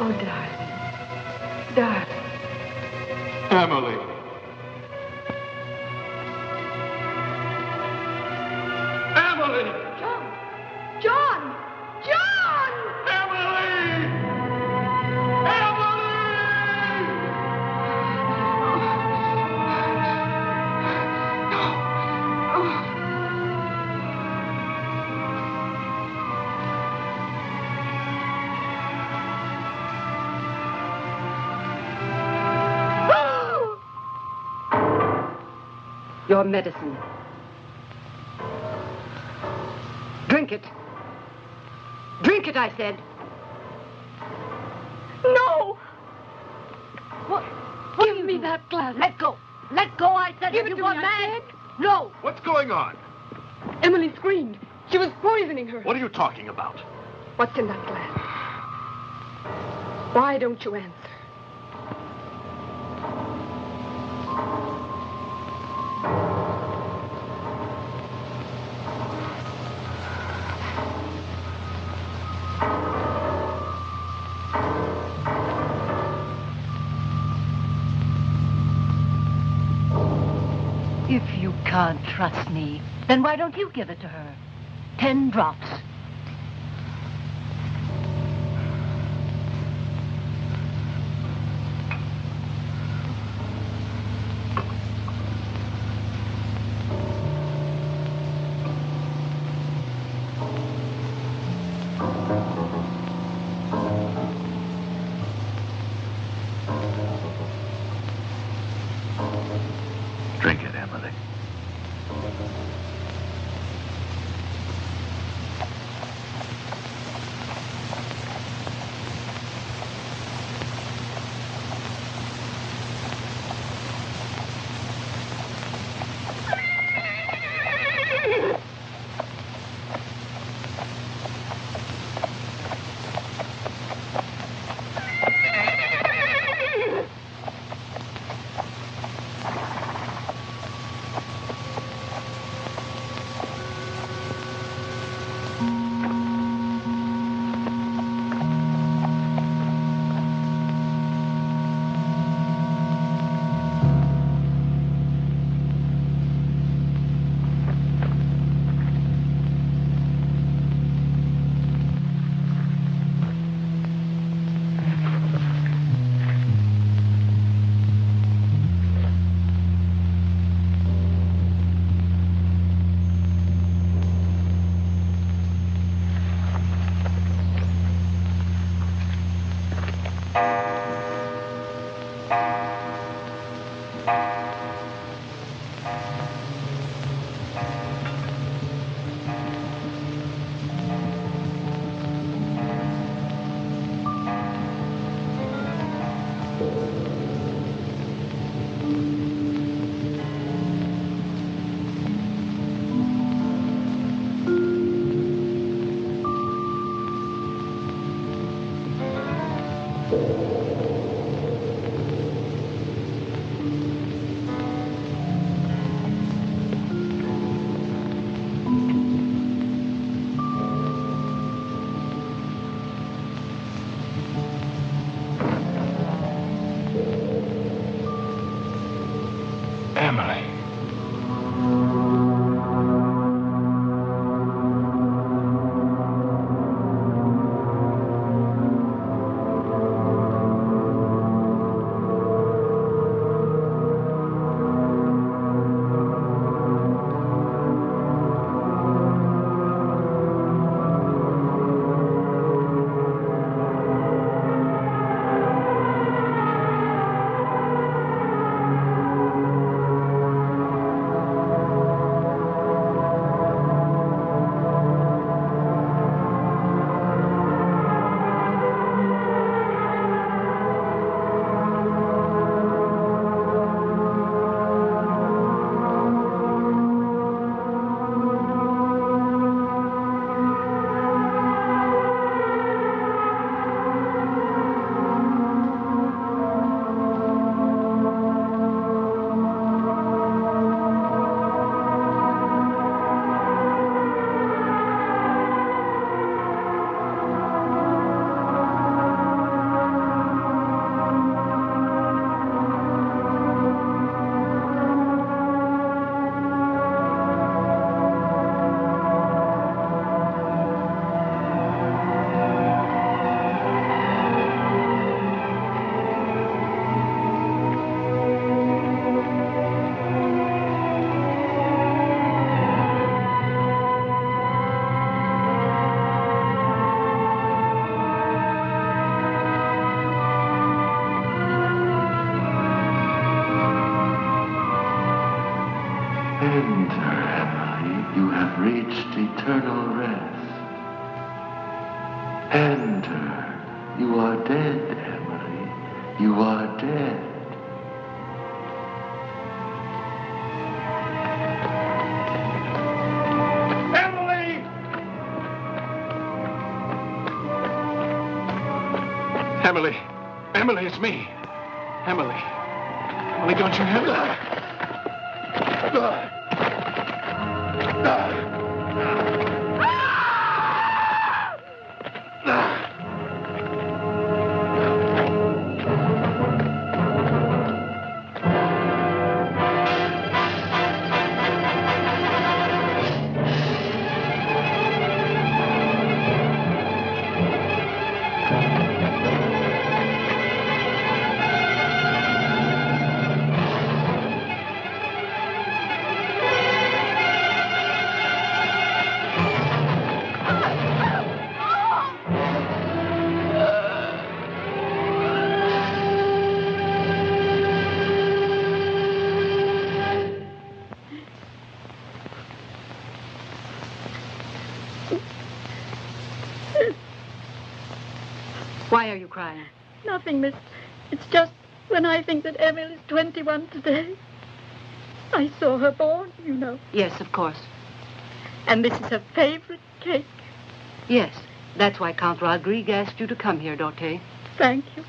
Speaker 5: Oh, darling. Darling.
Speaker 7: Emily. Emily!
Speaker 5: John! John! John!
Speaker 7: Emily!
Speaker 8: Your medicine. Drink it. Drink it, I said.
Speaker 5: No!
Speaker 8: What?
Speaker 5: Give me that glass.
Speaker 8: Let go. Let go, I said.
Speaker 5: Give it
Speaker 8: you
Speaker 5: to
Speaker 8: gone
Speaker 5: me,
Speaker 8: mad? No.
Speaker 3: What's going on?
Speaker 4: Emily screamed. She was poisoning her.
Speaker 3: What are you talking about?
Speaker 4: What's in that glass? Why don't you answer?
Speaker 8: If you can't trust me, then why don't you give it to her? 10 drops.
Speaker 3: Drink it, Emily.
Speaker 7: Emily.
Speaker 10: Enter, Emily. You have reached eternal rest. Enter. You are dead, Emily. You are dead.
Speaker 7: Emily! Emily. Emily, it's me. Emily. Emily, don't you have it?
Speaker 8: Why are you crying?
Speaker 5: Nothing, miss. It's just when I think that Emil is 21 today. I saw her born, you know.
Speaker 8: Yes, of course.
Speaker 5: And this is her favorite cake.
Speaker 8: Yes, that's why Count Rodriguez asked you to come here, Dorte.
Speaker 5: Thank you.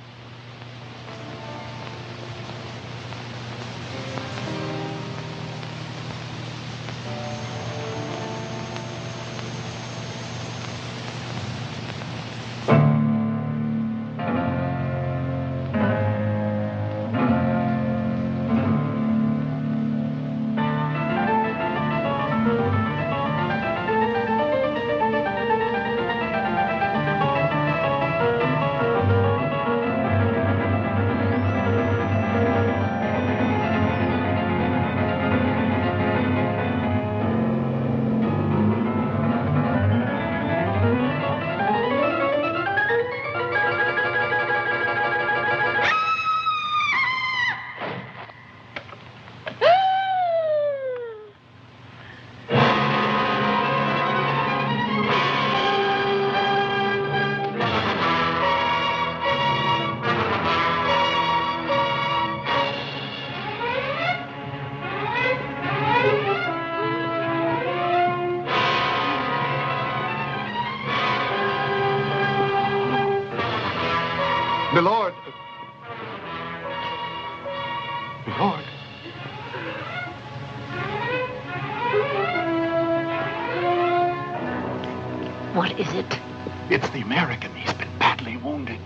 Speaker 7: Lord.
Speaker 8: What is it?
Speaker 7: It's the American. He's been badly wounded.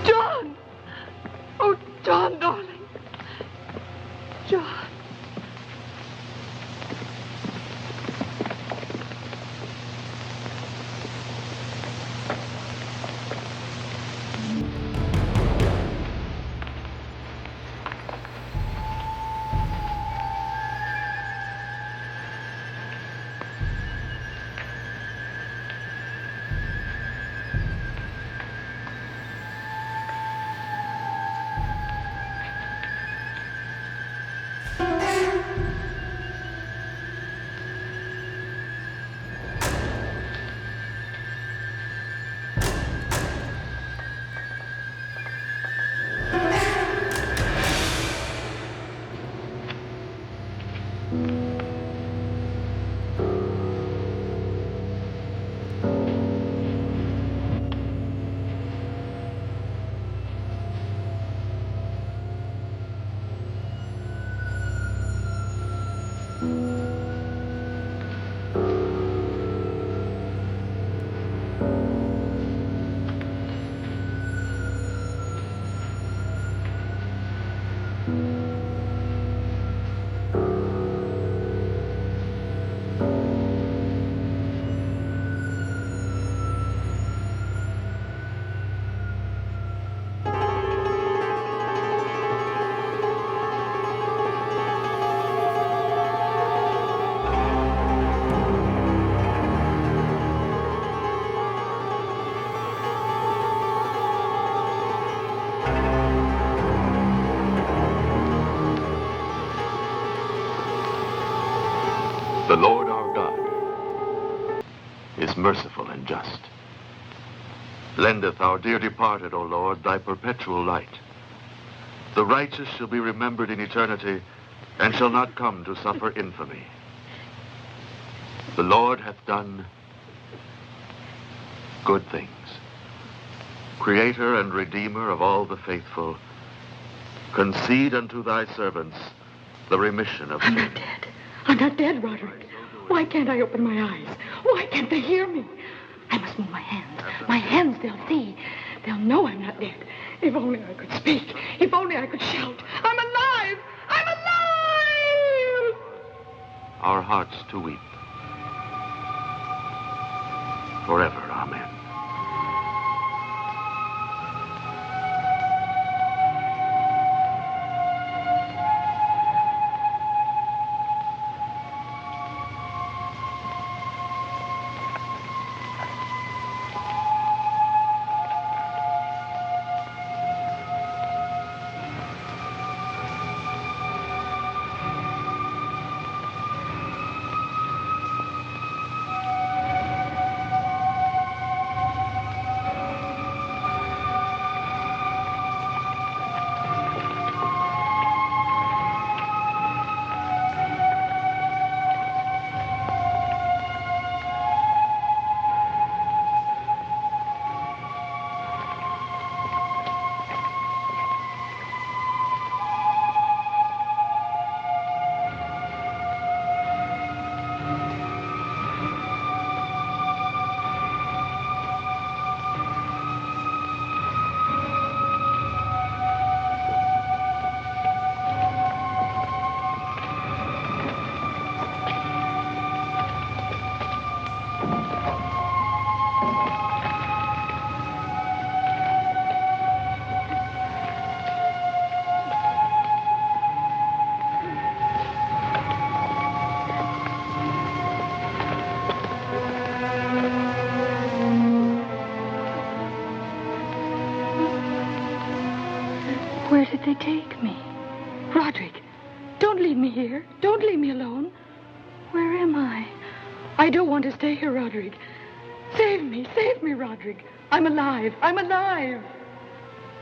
Speaker 4: John! Oh, John, darling. John.
Speaker 3: The Lord our God is merciful and just. Lendeth our dear departed, O Lord, thy perpetual light. The righteous shall be remembered in eternity, and shall not come to suffer infamy. The Lord hath done good things. Creator and Redeemer of all the faithful, concede unto thy servants the remission of
Speaker 5: I'm
Speaker 3: sin.
Speaker 5: not dead. I'm not dead, Roderick. Why can't I open my eyes? Why can't they hear me? I must move my hands. My hands, they'll see. They'll know I'm not dead. If only I could speak. If only I could shout. I'm alive! I'm alive!
Speaker 3: Our hearts to weep. Forever, amen.
Speaker 5: Where did they take me? Roderick, don't leave me here. Don't leave me alone. Where am I? I don't want to stay here, Roderick. Save me, Roderick. I'm alive. I'm alive.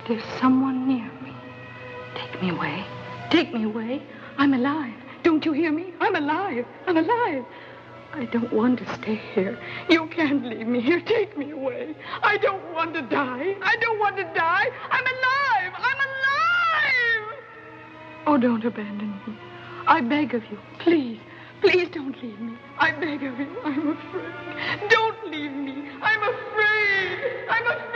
Speaker 5: There's someone near me. Take me away. Take me away. I'm alive. Don't you hear me? I'm alive. I'm alive. I don't want to stay here. You can't leave me here. Take me away. I don't want to die. I don't want to die. I'm alive. I'm alive. Oh, don't abandon me. I beg of you. Please. Please don't leave me. I beg of you. I'm afraid. Don't leave me. I'm afraid. I'm afraid.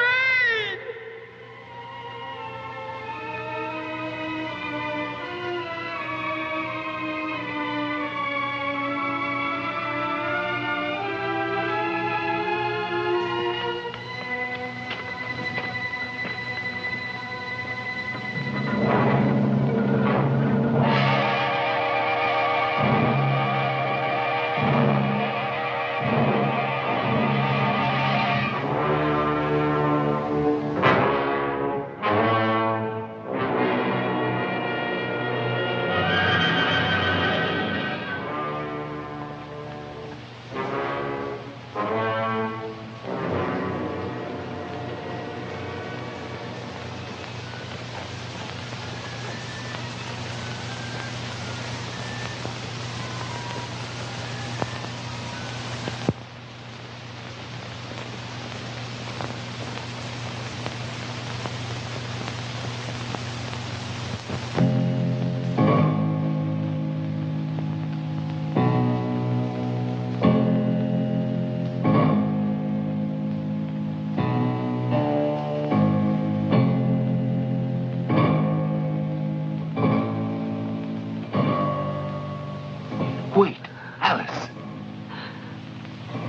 Speaker 6: Wait, Alice.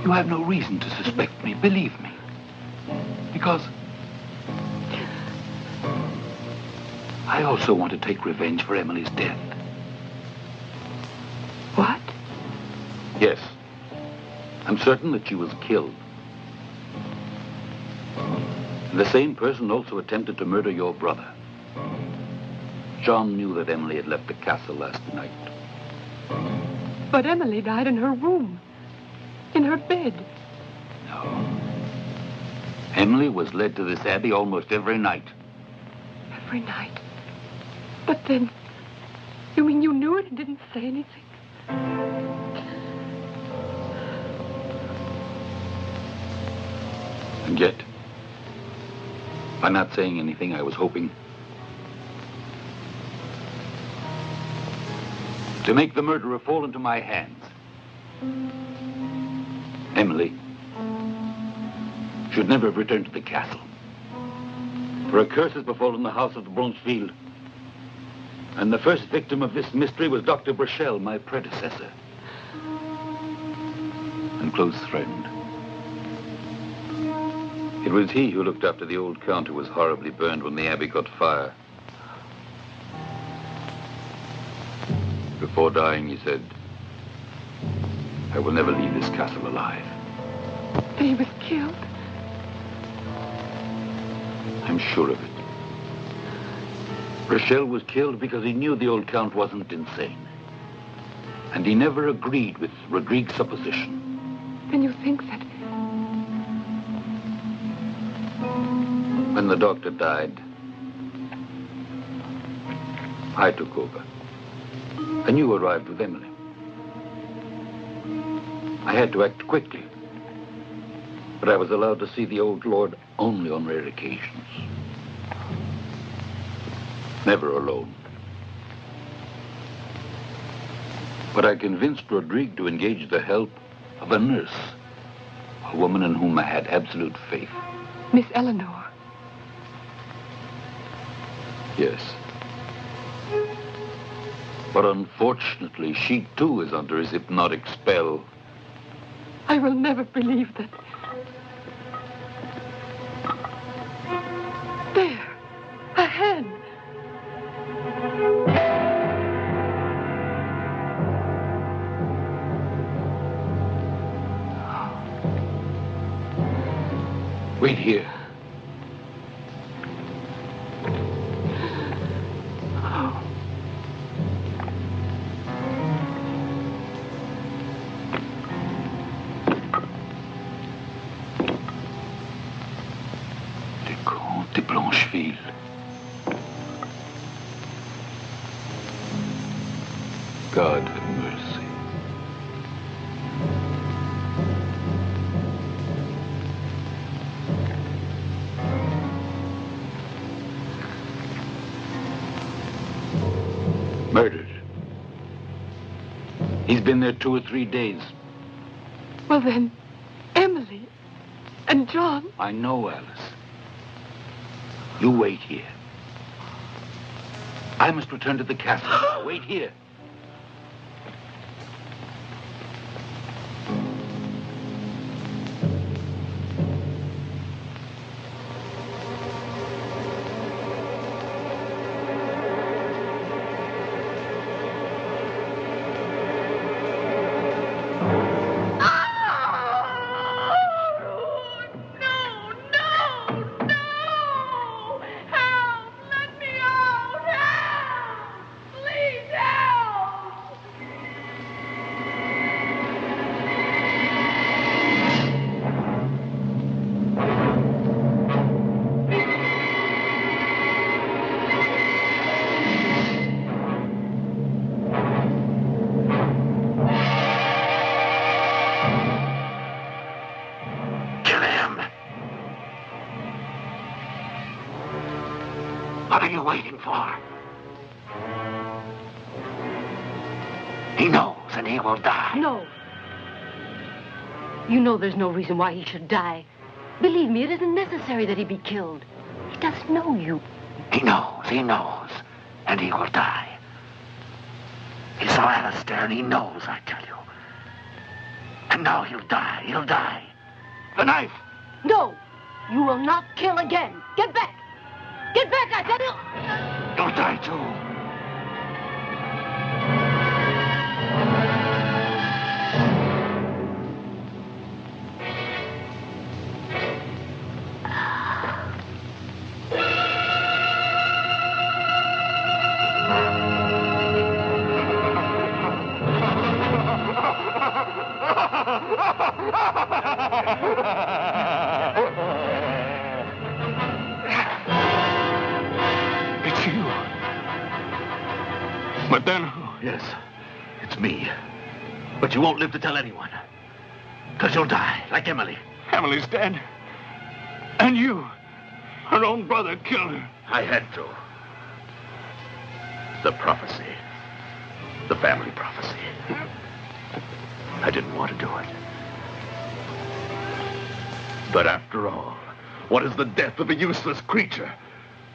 Speaker 6: You have no reason to suspect me, believe me. Because I also want to take revenge for Emily's death.
Speaker 4: What?
Speaker 6: Yes. I'm certain that she was killed. And the same person also attempted to murder your brother. John knew that Emily had left the castle last night.
Speaker 4: But Emily died in her room. In her bed.
Speaker 6: No. Emily was led to this abbey almost every night.
Speaker 4: Every night? But then, you mean you knew it and didn't say anything?
Speaker 6: And yet, by not saying anything, I was hoping to make the murderer fall into my hands. Emily should never have returned to the castle. For a curse has befallen the house of the Blancheville. And the first victim of this mystery was Dr. Burchell, my predecessor. And close friend. It was he who looked after the old count who was horribly burned when the abbey caught fire. Before dying, he said, I will never leave this castle alive.
Speaker 4: He was killed?
Speaker 6: I'm sure of it. Burchell was killed because he knew the old count wasn't insane. And he never agreed with Rodrigue's supposition.
Speaker 4: Then you think that...
Speaker 6: When the doctor died, I took over. And you arrived with Emily. I had to act quickly. But I was allowed to see the old lord only on rare occasions. Never alone. But I convinced Rodrigue to engage the help of a nurse, a woman in whom I had absolute faith.
Speaker 4: Miss Eleanor.
Speaker 6: Yes. But unfortunately, she too is under his hypnotic spell.
Speaker 4: I will never believe that. There, a hen.
Speaker 6: Wait here. De Blancheville. God have mercy. Murdered. He's been there 2 or 3 days.
Speaker 4: Well, then, Emily and John...
Speaker 6: I know, Alice. You wait here. I must return to the castle. Wait here.
Speaker 3: What are you waiting for? He knows, and he will die.
Speaker 8: No. You know there's no reason why he should die. Believe me, it isn't necessary that he be killed. He doesn't know you.
Speaker 3: He knows, and he will die. He saw Alistair, and he knows, I tell you. And now he'll die. The knife!
Speaker 8: No, you will not kill again. Get back! Get back, I tell you!
Speaker 3: You'll die, too.
Speaker 7: It's you. But then...
Speaker 3: Yes, it's me. But you won't live to tell anyone. Because you'll die, like Emily.
Speaker 7: Emily's dead. And you, her own brother, killed her.
Speaker 3: I had to. The prophecy. The family prophecy. I didn't want to do it. But after all, what is the death of a useless creature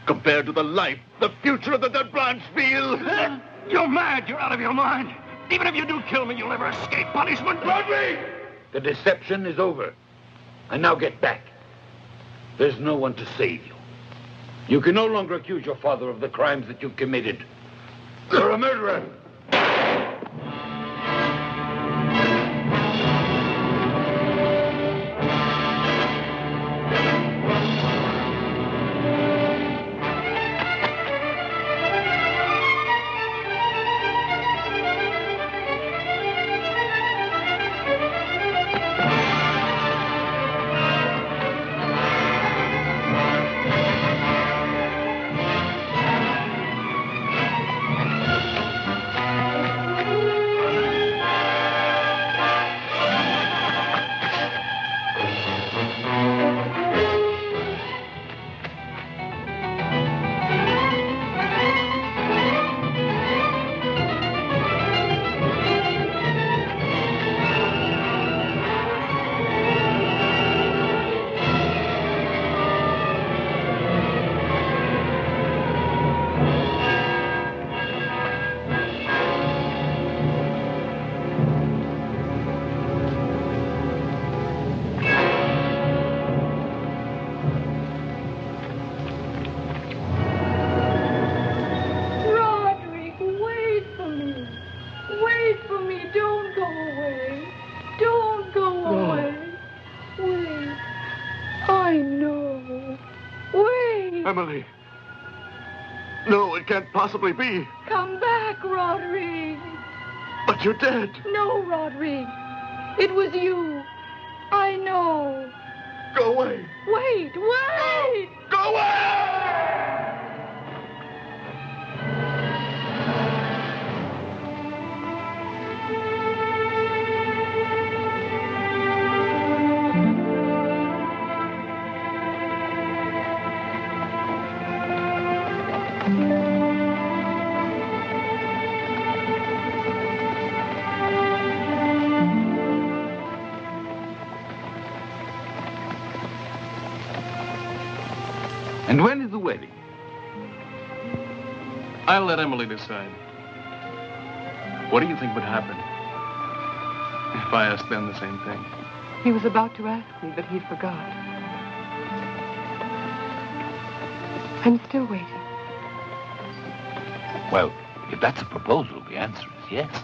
Speaker 3: compared to the life, the future of the dead Blancheville?
Speaker 7: You're mad. You're out of your mind. Even if you do kill me, you'll never escape punishment.
Speaker 3: Rodney!
Speaker 6: The deception is over. And now get back. There's no one to save you. You can no longer accuse your father of the crimes that you've committed. You're a murderer.
Speaker 3: Emily. No, it can't possibly be.
Speaker 5: Come back, Roderick.
Speaker 3: But you're dead.
Speaker 5: No, Roderick. It was you. I know.
Speaker 3: Go away.
Speaker 5: Wait.
Speaker 3: Go away!
Speaker 7: I'll let Emily decide. What do you think would happen if I asked Ben the same thing?
Speaker 4: He was about to ask me, but he forgot. I'm still waiting.
Speaker 6: Well, if that's a proposal, the answer is yes.